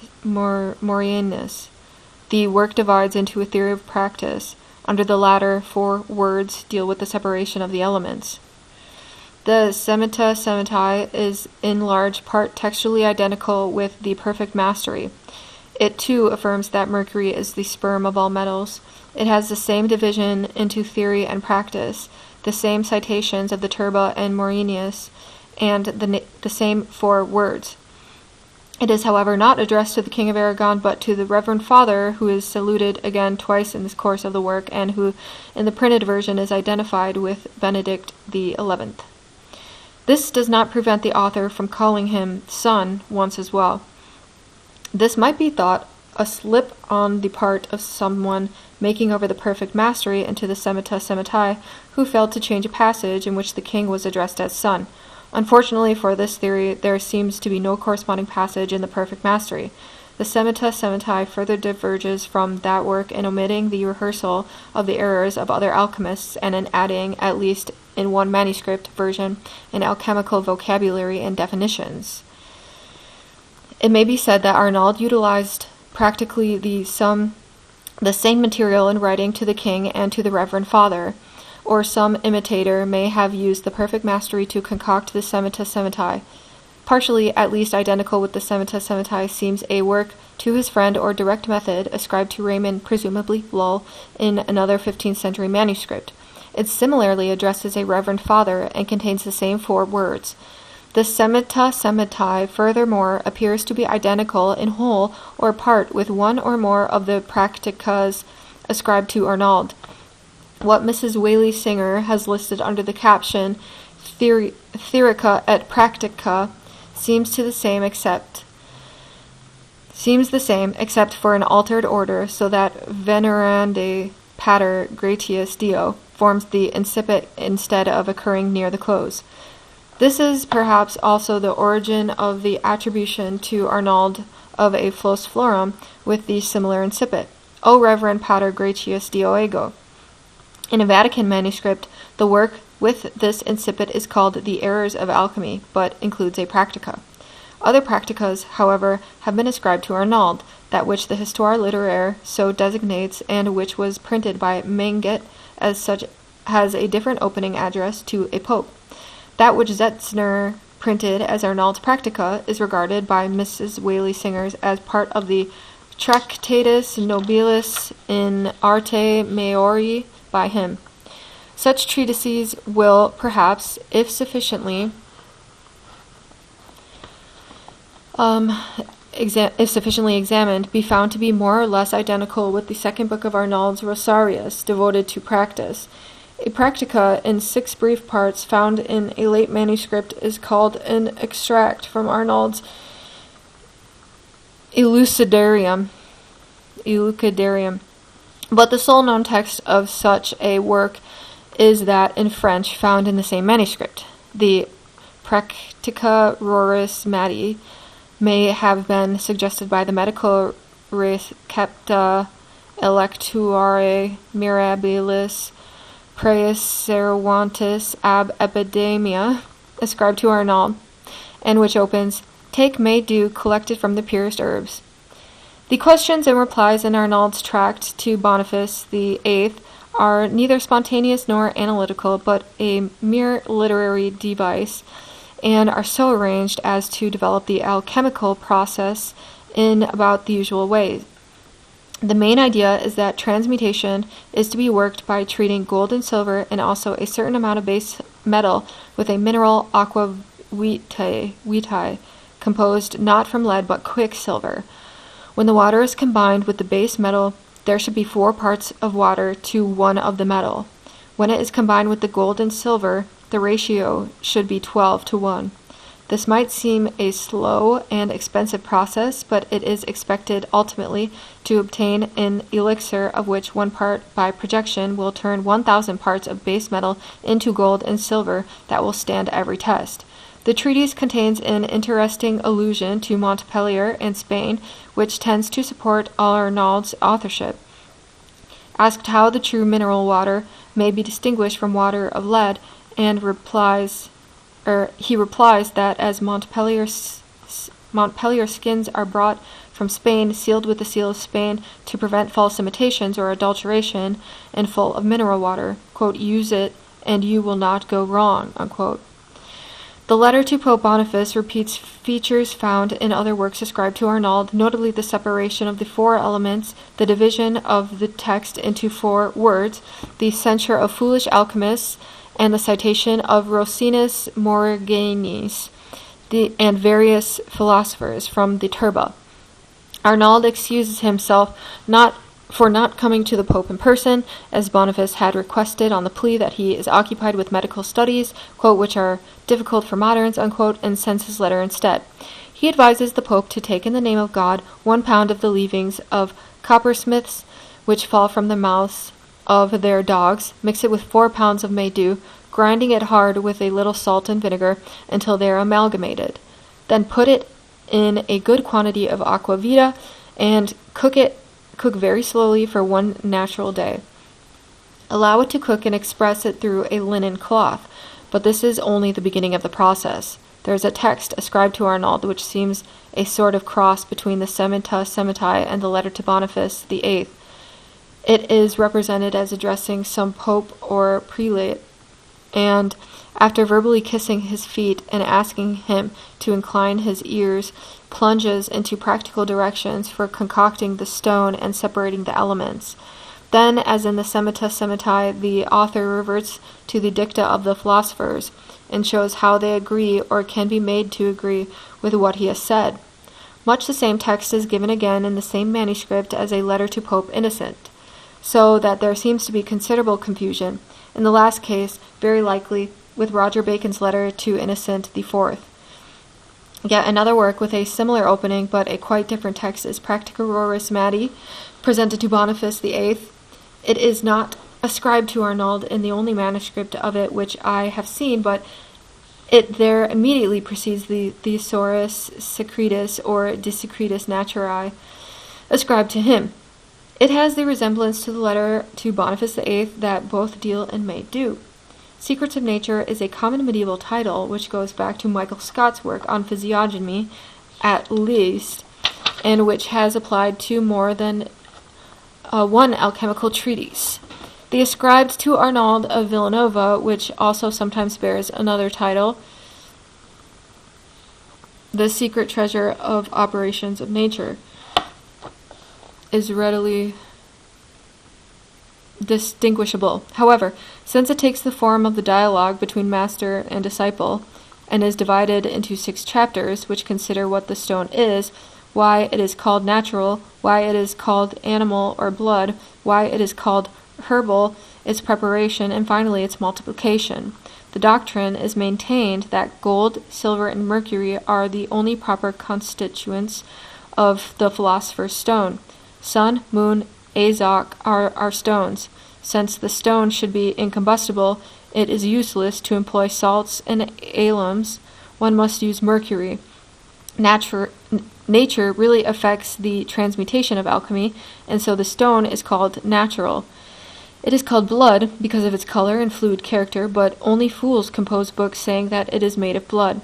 The work divides into a theory of practice. Under the latter, 4 words deal with the separation of the elements. The Semita Semitai is in large part textually identical with the Perfect Mastery. It too affirms that Mercury is the sperm of all metals. It has the same division into theory and practice, the same citations of the Turba and Morenius, and the same 4 words. It is, however, not addressed to the King of Aragon, but to the Reverend Father, who is saluted again twice in this course of the work, and who, in the printed version, is identified with Benedict XI. This does not prevent the author from calling him son once as well. This might be thought a slip on the part of someone making over the Perfect Mastery into the Semita Semitai, who failed to change a passage in which the king was addressed as son. Unfortunately for this theory, there seems to be no corresponding passage in the Perfect Mastery. The Semita Semitai further diverges from that work in omitting the rehearsal of the errors of other alchemists and in adding, at least in one manuscript version, an alchemical vocabulary and definitions. It may be said that Arnald utilized practically the same material in writing to the king and to the Reverend Father, or some imitator may have used the Perfect Mastery to concoct the Semita Semitai. Partially, at least identical with the Semita Semitai, seems a work to his friend or direct method ascribed to Raymond, presumably Lull, in another 15th century manuscript. It similarly addresses a Reverend Father and contains the same 4 words. The Semita Semitai, furthermore, appears to be identical in whole or part with one or more of the practicas ascribed to Arnald. What Mrs. Whaley Singer has listed under the caption Theorica et Practica seems the same except for an altered order, so that Venerande Pater Gratius Dio forms the incipit instead of occurring near the close. This is perhaps also the origin of the attribution to Arnald of a Flos Florum with the similar incipit, O Reverend Pater Gratius Dio Ego. In a Vatican manuscript, the work with this incipit is called The Errors of Alchemy, but includes a practica. Other practicas, however, have been ascribed to Arnald, that which the Histoire littéraire so designates, and which was printed by Manget as such, has a different opening address to a pope. That which Zetzner printed as Arnald's practica is regarded by Mrs. Whaley Singers as part of the Tractatus Nobilis in Arte Maiori by him. Such treatises will, perhaps, if sufficiently examined, be found to be more or less identical with the second book of Arnald's Rosarius, devoted to practice. A practica in 6 brief parts found in a late manuscript is called an extract from Arnold's Elucidarium. But the sole known text of such a work is that in French found in the same manuscript. The Practica Roris Matti may have been suggested by the Medico Recepta Electuare Mirabilis Praeservantis ab Epidemia, ascribed to Arnald, and which opens, "Take May dew collected from the purest herbs." The questions and replies in Arnald's tract to Boniface VIII are neither spontaneous nor analytical, but a mere literary device, and are so arranged as to develop the alchemical process in about the usual ways. The main idea is that transmutation is to be worked by treating gold and silver and also a certain amount of base metal with a mineral aqua vitae, composed not from lead but quicksilver. When the water is combined with the base metal, there should be 4 parts of water to 1 of the metal. When it is combined with the gold and silver, the ratio should be 12 to 1. This might seem a slow and expensive process, but it is expected ultimately to obtain an elixir of which 1 part by projection will turn 1,000 parts of base metal into gold and silver that will stand every test. The treatise contains an interesting allusion to Montpellier and Spain, which tends to support Arnald's authorship. Asked how the true mineral water may be distinguished from water of lead, and he replies that as Montpellier skins are brought from Spain, sealed with the seal of Spain to prevent false imitations or adulteration, and full of mineral water, quote, "use it and you will not go wrong," unquote. The letter to Pope Boniface repeats features found in other works ascribed to Arnald, notably the separation of the 4 elements, the division of the text into 4 words, the censure of foolish alchemists, and the citation of Rosinus Morganis and various philosophers from the Turba. Arnald excuses himself for not coming to the Pope in person, as Boniface had requested on the plea that he is occupied with medical studies, quote, "which are difficult for moderns," unquote, and sends his letter instead. He advises the Pope to take in the name of God 1 pound of the leavings of coppersmiths, which fall from the mouths of their dogs, mix it with 4 pounds of May dew, grinding it hard with a little salt and vinegar until they are amalgamated. Then put it in a good quantity of aqua vitae and cook very slowly for 1 natural day. Allow it to cook and express it through a linen cloth, but this is only the beginning of the process. There is a text ascribed to Arnald which seems a sort of cross between the Semita Semitae and the letter to Boniface VIII. It is represented as addressing some pope or prelate, and after verbally kissing his feet and asking him to incline his ears, plunges into practical directions for concocting the stone and separating the elements. Then, as in the Semita Semitae, the author reverts to the dicta of the philosophers and shows how they agree or can be made to agree with what he has said. Much the same text is given again in the same manuscript as a letter to Pope Innocent, so that there seems to be considerable confusion, in the last case, very likely, with Roger Bacon's letter to Innocent IV. Yet another work with a similar opening but a quite different text is Practica Roris Matti, presented to Boniface VIII. It is not ascribed to Arnald in the only manuscript of it which I have seen, but it there immediately precedes the Thesaurus Secretus or De Secretis Naturae ascribed to him. It has the resemblance to the letter to Boniface VIII that both deal in May dew. Secrets of Nature is a common medieval title which goes back to Michael Scott's work on physiognomy, at least, and which has applied to more than 1 alchemical treatise. The ascribed to Arnald of Villanova, which also sometimes bears another title, The Secret Treasure of Operations of Nature, is readily distinguishable. However, since it takes the form of the dialogue between master and disciple, and is divided into 6 chapters, which consider what the stone is, why it is called natural, why it is called animal or blood, why it is called herbal, its preparation, and finally its multiplication. The doctrine is maintained that gold, silver, and mercury are the only proper constituents of the philosopher's stone. Sun, moon, azok are stones. Since the stone should be incombustible, it is useless to employ salts and alums. One must use mercury. Nature really affects the transmutation of alchemy, and so the stone is called natural. It is called blood because of its color and fluid character, but only fools compose books saying that it is made of blood.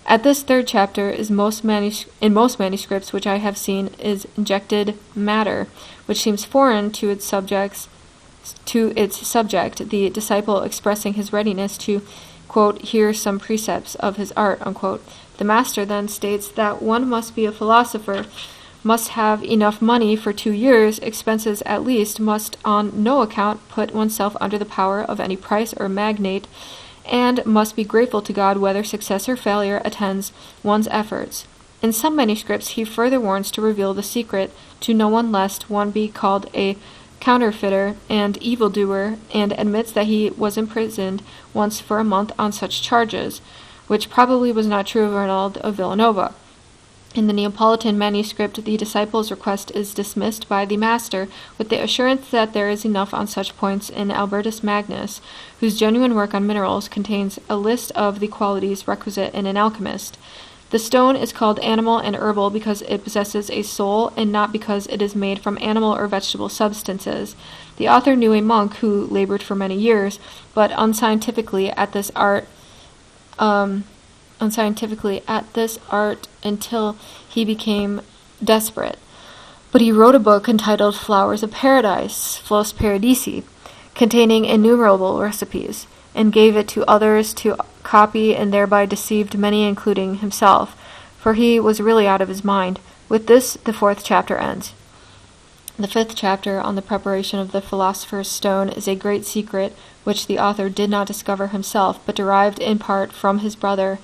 At this third chapter is in most manuscripts which I have seen is injected matter, which seems foreign to its subject, the disciple expressing his readiness to, quote, hear some precepts of his art, unquote. The master then states that one must be a philosopher, must have enough money for 2 years, expenses at least, must on no account put oneself under the power of any price or magnate, and must be grateful to God whether success or failure attends one's efforts. In some manuscripts he further warns to reveal the secret to no one lest one be called a counterfeiter and evildoer, and admits that he was imprisoned once for a month on such charges, which probably was not true of Arnald of Villanova. In the Neapolitan manuscript, the disciple's request is dismissed by the master with the assurance that there is enough on such points in Albertus Magnus, whose genuine work on minerals contains a list of the qualities requisite in an alchemist. The stone is called animal and herbal because it possesses a soul and not because it is made from animal or vegetable substances. The author knew a monk who labored for many years, but unscientifically at this art until he became desperate. But he wrote a book entitled Flowers of Paradise, Flos Paradisi, containing innumerable recipes, and gave it to others to copy, and thereby deceived many, including himself, for he was really out of his mind. With this, the 4th chapter ends. The 5th chapter, on the preparation of the philosopher's stone, is a great secret which the author did not discover himself, but derived in part from his brother,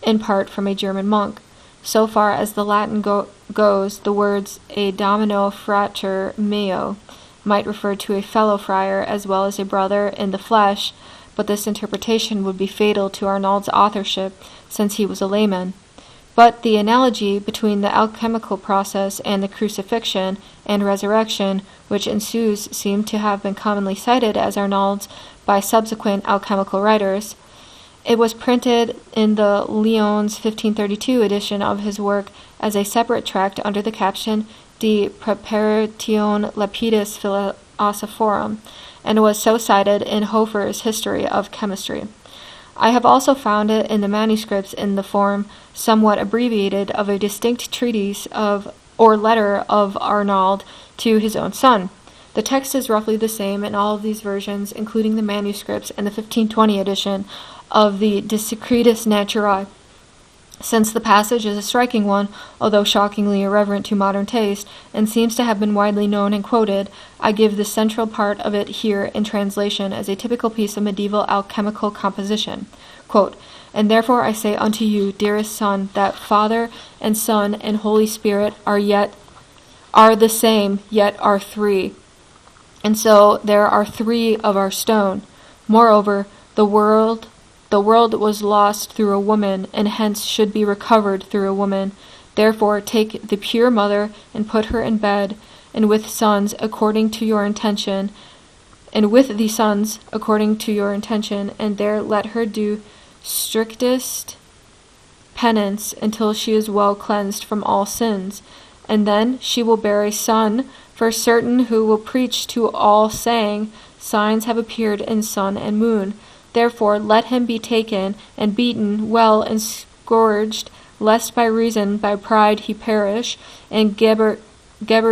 in part from a German monk. So far as the Latin goes, the words a domino frater meo might refer to a fellow friar as well as a brother in the flesh, but this interpretation would be fatal to Arnald's authorship, since he was a layman. But the analogy between the alchemical process and the crucifixion and resurrection which ensues seem to have been commonly cited as Arnald's by subsequent alchemical writers. It was printed in the Lyon's 1532 edition of his work as a separate tract under the caption De Preparatione Lapidis Philosophorum, and was so cited in Hofer's History of Chemistry. I have also found it in the manuscripts in the form, somewhat abbreviated, of a distinct treatise or letter of Arnald to his own son. The text is roughly the same in all of these versions, including the manuscripts and the 1520 edition of the De Secretis Naturae. Since the passage is a striking one, although shockingly irreverent to modern taste, and seems to have been widely known and quoted, I give the central part of it here in translation as a typical piece of medieval alchemical composition. Quote, and therefore I say unto you, dearest son, that Father and Son and Holy Spirit are the same, yet are three. And so there are three of our stone. Moreover, the world was lost through a woman, and hence should be recovered through a woman. Therefore take the pure mother, and put her in bed, and with sons according to your intention, and there let her do strictest penance until she is well cleansed from all sins. And then she will bear a son for certain, who will preach to all, saying, signs have appeared in sun and moon. Therefore let him be taken and beaten well and scourged, lest by pride he perish. And Geber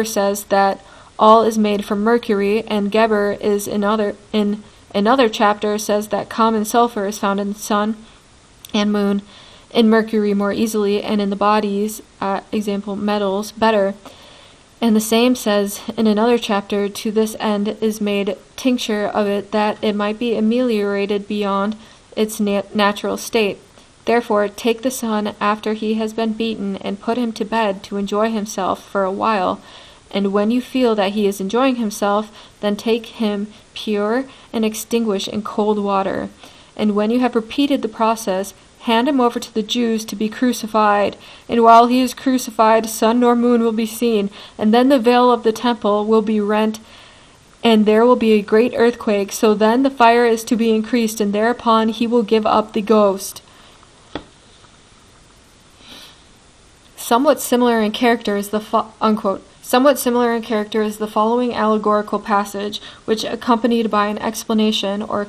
says that all is made from mercury, and Geber is in another chapter says that common sulfur is found in the sun and moon, in mercury more easily, and in the bodies, example metals, better. And the same says in another chapter, to this end is made tincture of it, that it might be ameliorated beyond its natural state. Therefore take the son after he has been beaten, and put him to bed to enjoy himself for a while, And when you feel that he is enjoying himself, then take him pure and extinguish in cold water. And when you have repeated the process, hand him over to the Jews to be crucified. And while he is crucified, sun nor moon will be seen. And then the veil of the temple will be rent, and there will be a great earthquake. So then the fire is to be increased, and thereupon he will give up the ghost. Somewhat similar in character is the following allegorical passage, which, accompanied by an explanation or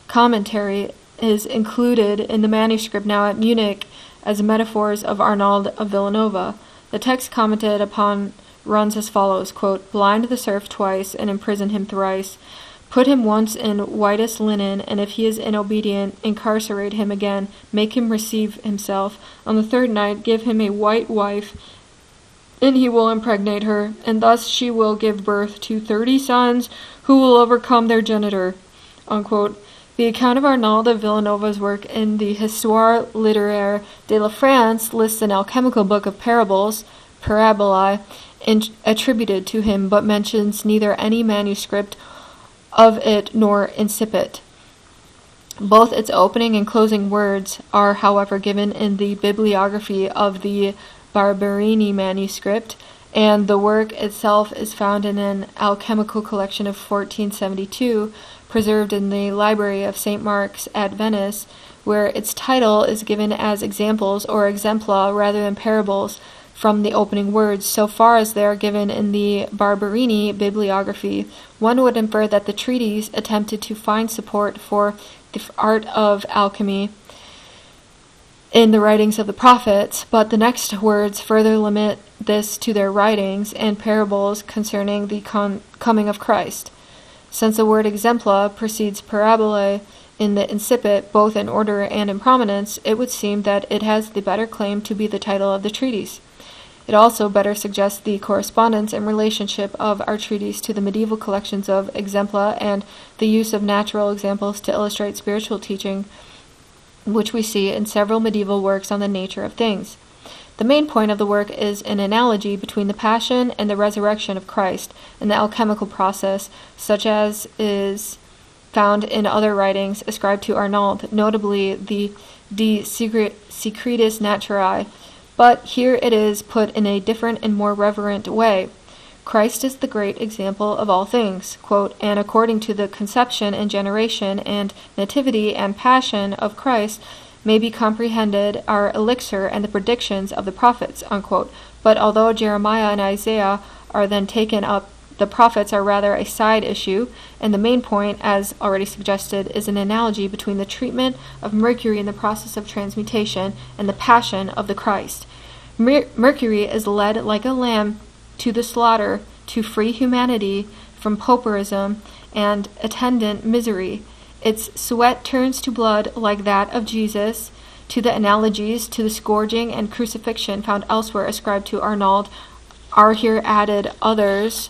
commentary, is included in the manuscript now at Munich as metaphors of Arnald of Villanova. The text commented upon runs as follows, quote, "Blind the serf twice, and imprison him thrice. Put him once in whitest linen, and if he is inobedient, incarcerate him again, make him receive himself. On the third night give him a white wife, and he will impregnate her, and thus she will give birth to 30 sons who will overcome their genitor." Unquote. The account of Arnald of Villanova's work in the Histoire littéraire de la France lists an alchemical book of parables, parabolae, attributed to him, but mentions neither any manuscript of it nor incipit. Both its opening and closing words are, however, given in the bibliography of the Barberini manuscript, and the work itself is found in an alchemical collection of 1472, preserved in the library of St. Mark's at Venice, where its title is given as examples or exempla rather than parables from the opening words. So far as they are given in the Barberini bibliography, one would infer that the treatise attempted to find support for the art of alchemy in the writings of the prophets, but the next words further limit this to their writings and parables concerning the coming of Christ. Since the word exempla precedes parabole in the incipit, both in order and in prominence, it would seem that it has the better claim to be the title of the treatise. It also better suggests the correspondence and relationship of our treatise to the medieval collections of exempla and the use of natural examples to illustrate spiritual teaching, which we see in several medieval works on the nature of things. The main point of the work is an analogy between the passion and the resurrection of Christ and the alchemical process, such as is found in other writings ascribed to Arnald, notably the De Secretis Naturae, but here it is put in a different and more reverent way. Christ is the great example of all things, quote, "and according to the conception and generation and nativity and passion of Christ may be comprehended our elixir and the predictions of the prophets," unquote. But although Jeremiah and Isaiah are then taken up, the prophets are rather a side issue, and the main point, as already suggested, is an analogy between the treatment of mercury in the process of transmutation and the passion of the Christ. Mercury is led like a lamb to the slaughter to free humanity from pauperism and attendant misery. Its sweat turns to blood like that of Jesus. To the analogies to the scourging and crucifixion found elsewhere ascribed to Arnald are here added others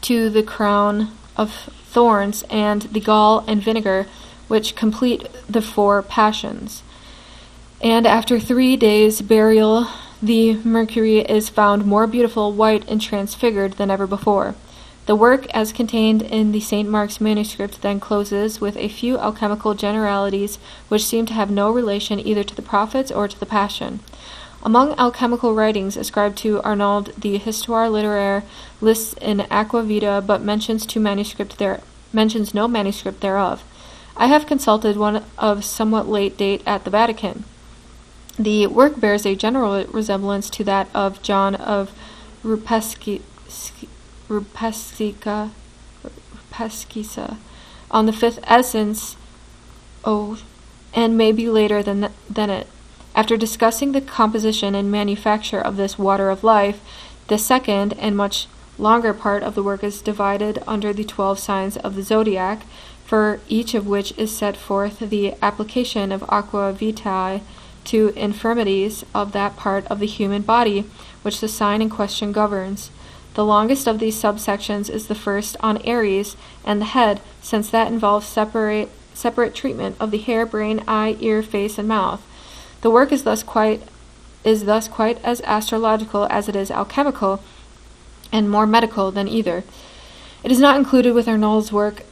to the crown of thorns and the gall and vinegar, which complete the 4 passions. And after 3 days' burial, the mercury is found more beautiful, white, and transfigured than ever before. The work, as contained in the St. Mark's manuscript, then closes with a few alchemical generalities which seem to have no relation either to the prophets or to the Passion. Among alchemical writings ascribed to Arnald, the Histoire littéraire lists an aqua vita, but mentions no manuscript thereof. I have consulted one of somewhat late date at the Vatican. The work bears a general resemblance to that of John of Rupescisa on the 5th essence, and may be later than it. After discussing the composition and manufacture of this water of life, the second and much longer part of the work is divided under the 12 signs of the zodiac, for each of which is set forth the application of aqua vitae to infirmities of that part of the human body which the sign in question governs. The longest of these subsections is the first on Aries and the head, since that involves separate treatment of the hair, brain, eye, ear, face, and mouth. The work is thus quite as astrological as it is alchemical, and more medical than either. It is not included with Arnald's work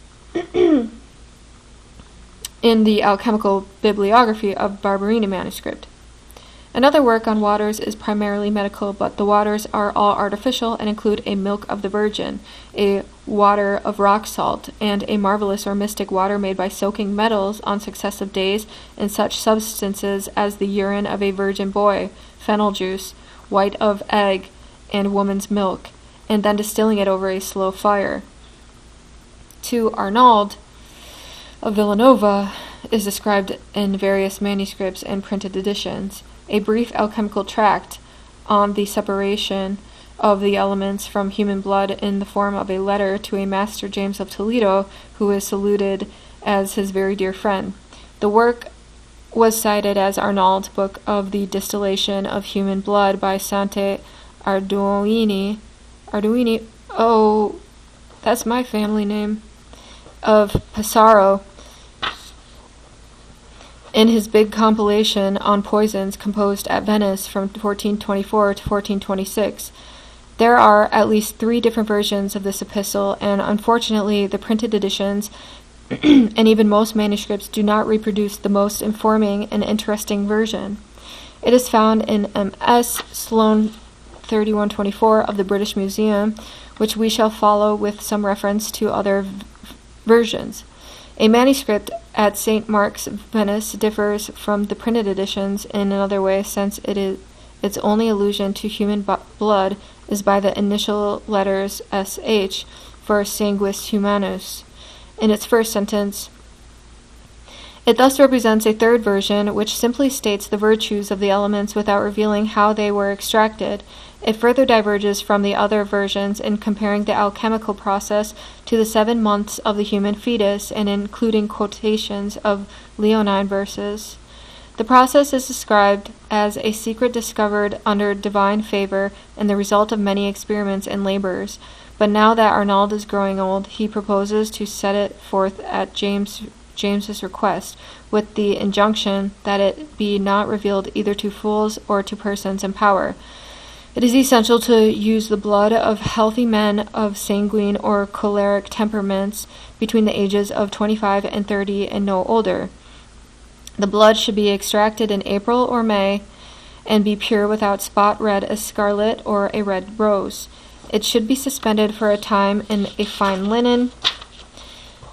in the alchemical bibliography of Barberini manuscript. Another work on waters is primarily medical, but the waters are all artificial and include a milk of the virgin, a water of rock salt, and a marvelous or mystic water made by soaking metals on successive days in such substances as the urine of a virgin boy, fennel juice, white of egg, and woman's milk, and then distilling it over a slow fire. To Arnald of Villanova is described in various manuscripts and printed editions. A brief alchemical tract on the separation of the elements from human blood in the form of a letter to a Master James of Toledo, who is saluted as his very dear friend. The work was cited as Arnald's book of the distillation of human blood by Sante Arduini, oh, that's my family name, of Pesaro, in his big compilation on poisons composed at Venice from 1424 to 1426. There are at least 3 different versions of this epistle, and unfortunately the printed editions and even most manuscripts do not reproduce the most informing and interesting version. It is found in M.S. Sloane 3124 of the British Museum, which we shall follow with some reference to other versions. A manuscript at St. Mark's, Venice, differs from the printed editions in another way, since its only allusion to human blood is by the initial letters SH for sanguis humanus in its first sentence. It thus represents a third version, which simply states the virtues of the elements without revealing how they were extracted. It further diverges from the other versions in comparing the alchemical process to the 7 months of the human fetus and including quotations of Leonine verses. The process is described as a secret discovered under divine favor and the result of many experiments and labors. But now that Arnald is growing old, he proposes to set it forth at James's request, with the injunction that it be not revealed either to fools or to persons in power. It is essential to use the blood of healthy men of sanguine or choleric temperaments between the ages of 25 and 30 and no older. The blood should be extracted in April or May and be pure without spot red as scarlet or a red rose. It should be suspended for a time in a fine linen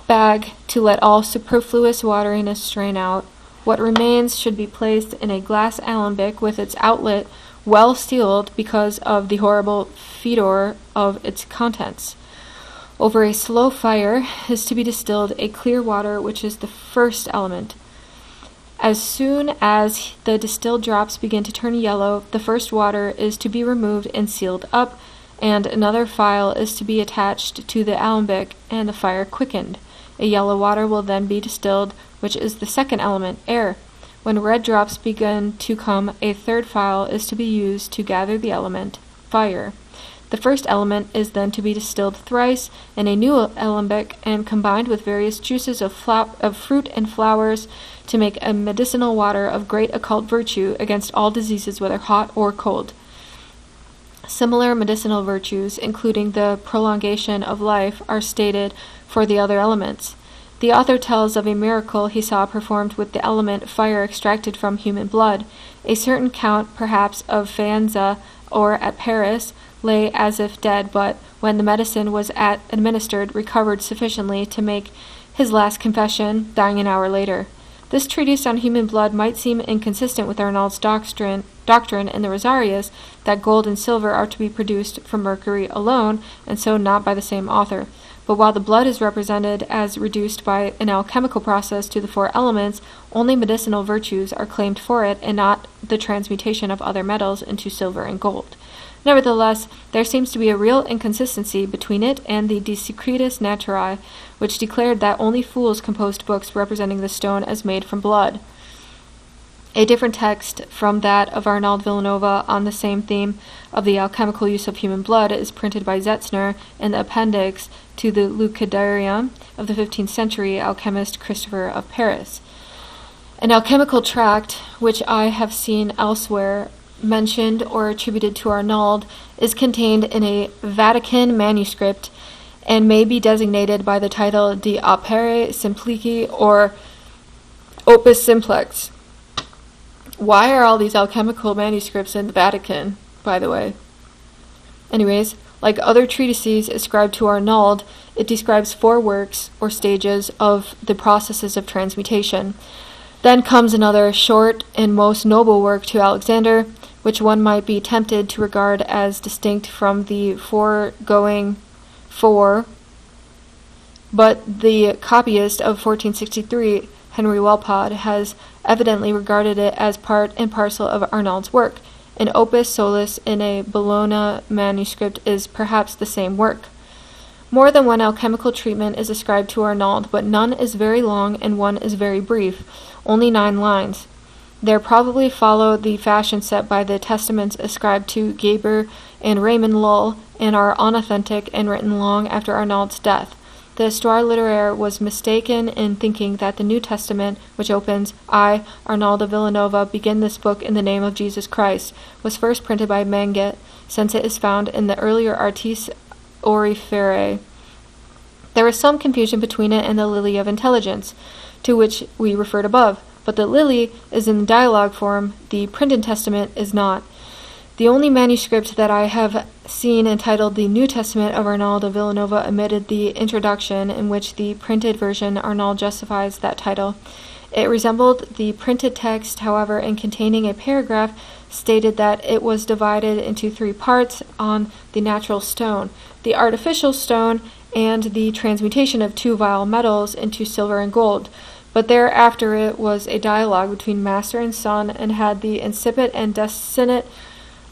bag to let all superfluous wateriness strain out. What remains should be placed in a glass alembic with its outlet well sealed because of the horrible fedor of its contents. Over a slow fire is to be distilled a clear water, which is the first element. As soon as the distilled drops begin to turn yellow, the first water is to be removed and sealed up, and another phial is to be attached to the alembic and the fire quickened. A yellow water will then be distilled, which is the second element, air. When red drops begin to come, a third phial is to be used to gather the element, fire. The first element is then to be distilled thrice in a new alembic and combined with various juices of fruit and flowers to make a medicinal water of great occult virtue against all diseases, whether hot or cold. Similar medicinal virtues, including the prolongation of life, are stated for the other elements. The author tells of a miracle he saw performed with the element fire extracted from human blood. A certain count, perhaps of Faenza or at Paris, lay as if dead, but when the medicine was administered, recovered sufficiently to make his last confession, dying an hour later. This treatise on human blood might seem inconsistent with Arnald's doctrine in the Rosarius that gold and silver are to be produced from mercury alone, and so not by the same author. But while the blood is represented as reduced by an alchemical process to the 4 elements, only medicinal virtues are claimed for it, and not the transmutation of other metals into silver and gold. Nevertheless, there seems to be a real inconsistency between it and the De Secretis Naturae, which declared that only fools composed books representing the stone as made from blood. A different text from that of Arnald Villanova on the same theme of the alchemical use of human blood is printed by Zetzner in the appendix to the Lucadarium of the 15th century alchemist Christopher of Paris. An alchemical tract, which I have seen elsewhere, mentioned or attributed to Arnald is contained in a Vatican manuscript and may be designated by the title De Opere Simplici or Opus Simplex. Why are all these alchemical manuscripts in the Vatican, by the way? Anyways, like other treatises ascribed to Arnald, it describes 4 works or stages of the processes of transmutation. Then comes another short and most noble work to Alexander, which one might be tempted to regard as distinct from the foregoing 4, but the copyist of 1463, Henry Walpod, has evidently regarded it as part and parcel of Arnald's work. An opus solus in a Bologna manuscript is perhaps the same work. More than one alchemical treatment is ascribed to Arnald, but none is very long and one is very brief, only 9 lines. There probably follow the fashion set by the testaments ascribed to Geber and Raymond Lull, and are unauthentic and written long after Arnald's death. The Histoire littéraire was mistaken in thinking that the New Testament, which opens, I, Arnald of Villanova, begin this book in the name of Jesus Christ, was first printed by Manget, since it is found in the earlier Artis Auriferae. There is some confusion between it and the Lily of Intelligence, to which we referred above, but the Lily is in dialogue form, the printed testament is not. The only manuscript that I have seen entitled The New Testament of Arnald of Villanova omitted the introduction, in which the printed version Arnald justifies that title. It resembled the printed text, however, in containing a paragraph stated that it was divided into 3 parts on the natural stone, the artificial stone, and the transmutation of 2 vile metals into silver and gold. But thereafter it was a dialogue between master and son, and had the incipit and descendant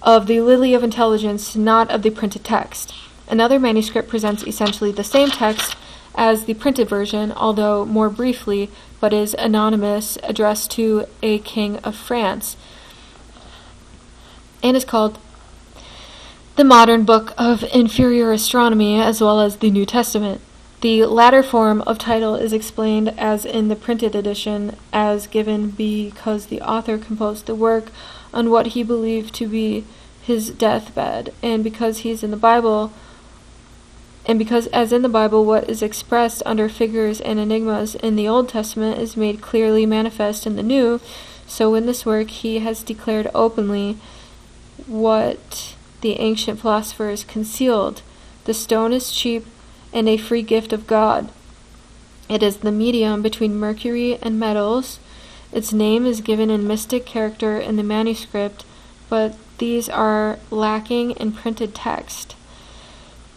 of the Lily of Intelligence, not of the printed text. Another manuscript presents essentially the same text as the printed version, although more briefly, but is anonymous, addressed to a king of France, and is called the Modern Book of Inferior Astronomy, as well as the New Testament. The latter form of title is explained as in the printed edition, as given because the author composed the work on what he believed to be his deathbed, and because he's in the Bible, and because as in the Bible what is expressed under figures and enigmas in the Old Testament is made clearly manifest in the New, so in this work he has declared openly what the ancient philosophers concealed. The stone is cheap and a free gift of God. It is the medium between mercury and metals. Its name is given in mystic character in the manuscript, but these are lacking in printed text.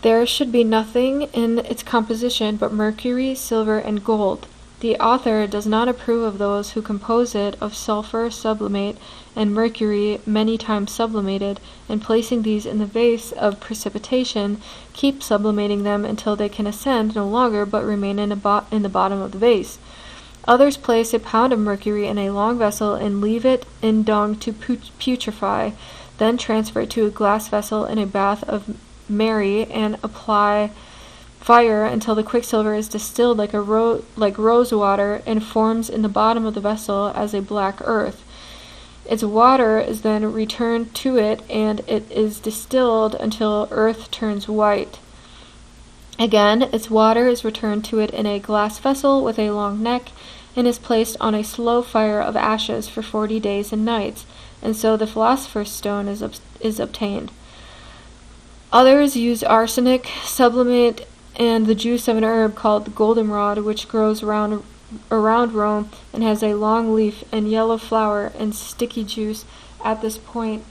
There should be nothing in its composition but mercury, silver, and gold. The author does not approve of those who compose it of sulfur sublimate and mercury many times sublimated, and placing these in the vase of precipitation, keep sublimating them until they can ascend no longer but remain in the bottom of the vase. Others place a pound of mercury in a long vessel and leave it in dung to putrefy, then transfer it to a glass vessel in a bath of Mary and apply fire until the quicksilver is distilled like rose water and forms in the bottom of the vessel as a black earth. Its water is then returned to it, and it is distilled until earth turns white. Again, its water is returned to it in a glass vessel with a long neck, and is placed on a slow fire of ashes for 40 days and nights, and so the philosopher's stone is obtained. Others use arsenic, sublimate, and the juice of an herb called the goldenrod, which grows around Rome and has a long leaf and yellow flower and sticky juice. At this point,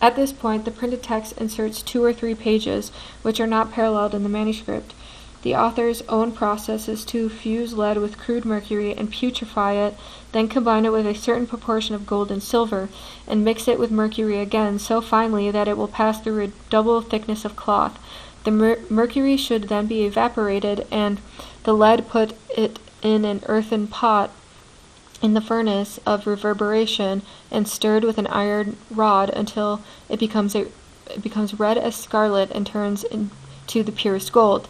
the printed text inserts 2 or 3 pages, which are not paralleled in the manuscript. The author's own process is to fuse lead with crude mercury and putrefy it, then combine it with a certain proportion of gold and silver, and mix it with mercury again so finely that it will pass through a double thickness of cloth. The mercury should then be evaporated, and the lead put it in an earthen pot in the furnace of reverberation, and stirred with an iron rod until it becomes red as scarlet and turns into the purest gold.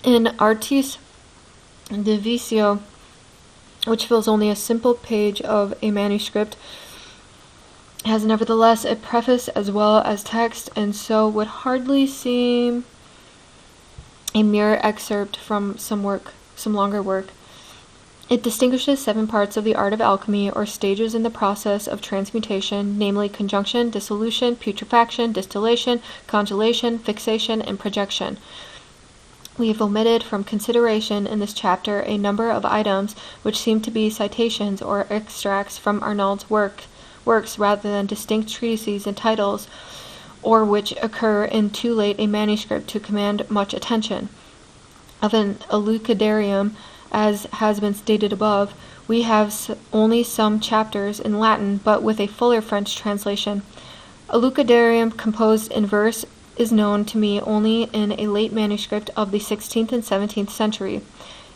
In Artis De Vicio, which fills only a simple page of a manuscript, has nevertheless a preface as well as text, and so would hardly seem a mere excerpt from some longer work. It distinguishes 7 parts of the art of alchemy, or stages in the process of transmutation, namely conjunction, dissolution, putrefaction, distillation, congelation, fixation, and projection. We have omitted from consideration in this chapter a number of items which seem to be citations or extracts from Arnald's works rather than distinct treatises and titles, or which occur in too late a manuscript to command much attention. Of an Elucidarium, as has been stated above, we have only some chapters in Latin, but with a fuller French translation. A Elucidarium composed in verse is known to me only in a late manuscript of the 16th and 17th century.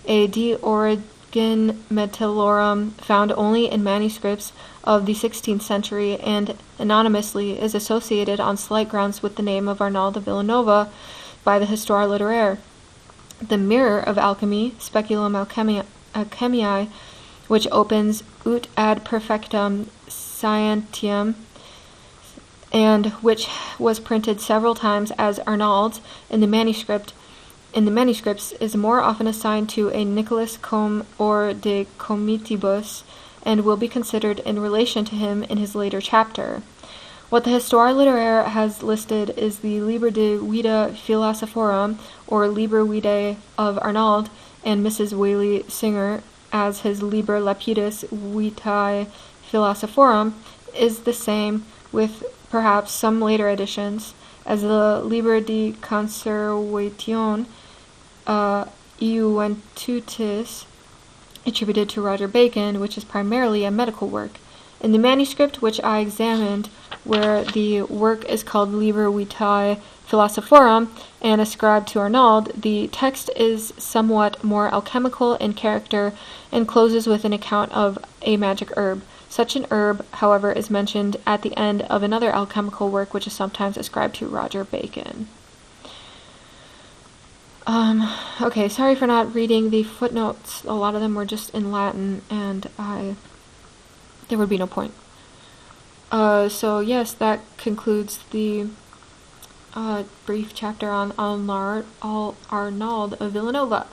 A De Origin Metallorum, found only in manuscripts of the 16th century and anonymously, is associated on slight grounds with the name of Arnald of Villanova by the Histoire Littéraire. The Mirror of Alchemy, Speculum Alchemiae, which opens ut ad perfectum scientiam, and which was printed several times as Arnald's in the manuscripts, is more often assigned to a Nicholas Combe or de Comitibus, and will be considered in relation to him in his later chapter. What the Histoire Littéraire has listed is the Liber de Vita Philosophorum, or Liber Vitae of Arnald, and Mrs. Whaley Singer as his Liber Lapidus Vitae Philosophorum, is the same, with perhaps some later additions, as the Liber de Conservatione Iuventutis, attributed to Roger Bacon, which is primarily a medical work. In the manuscript which I examined, where the work is called Liber Vitae Philosophorum and ascribed to Arnald, the text is somewhat more alchemical in character and closes with an account of a magic herb. Such an herb, however, is mentioned at the end of another alchemical work which is sometimes ascribed to Roger Bacon. Okay, sorry for not reading the footnotes. A lot of them were just in Latin, and there would be no point. So yes, that concludes the brief chapter on Arnald of Villanova.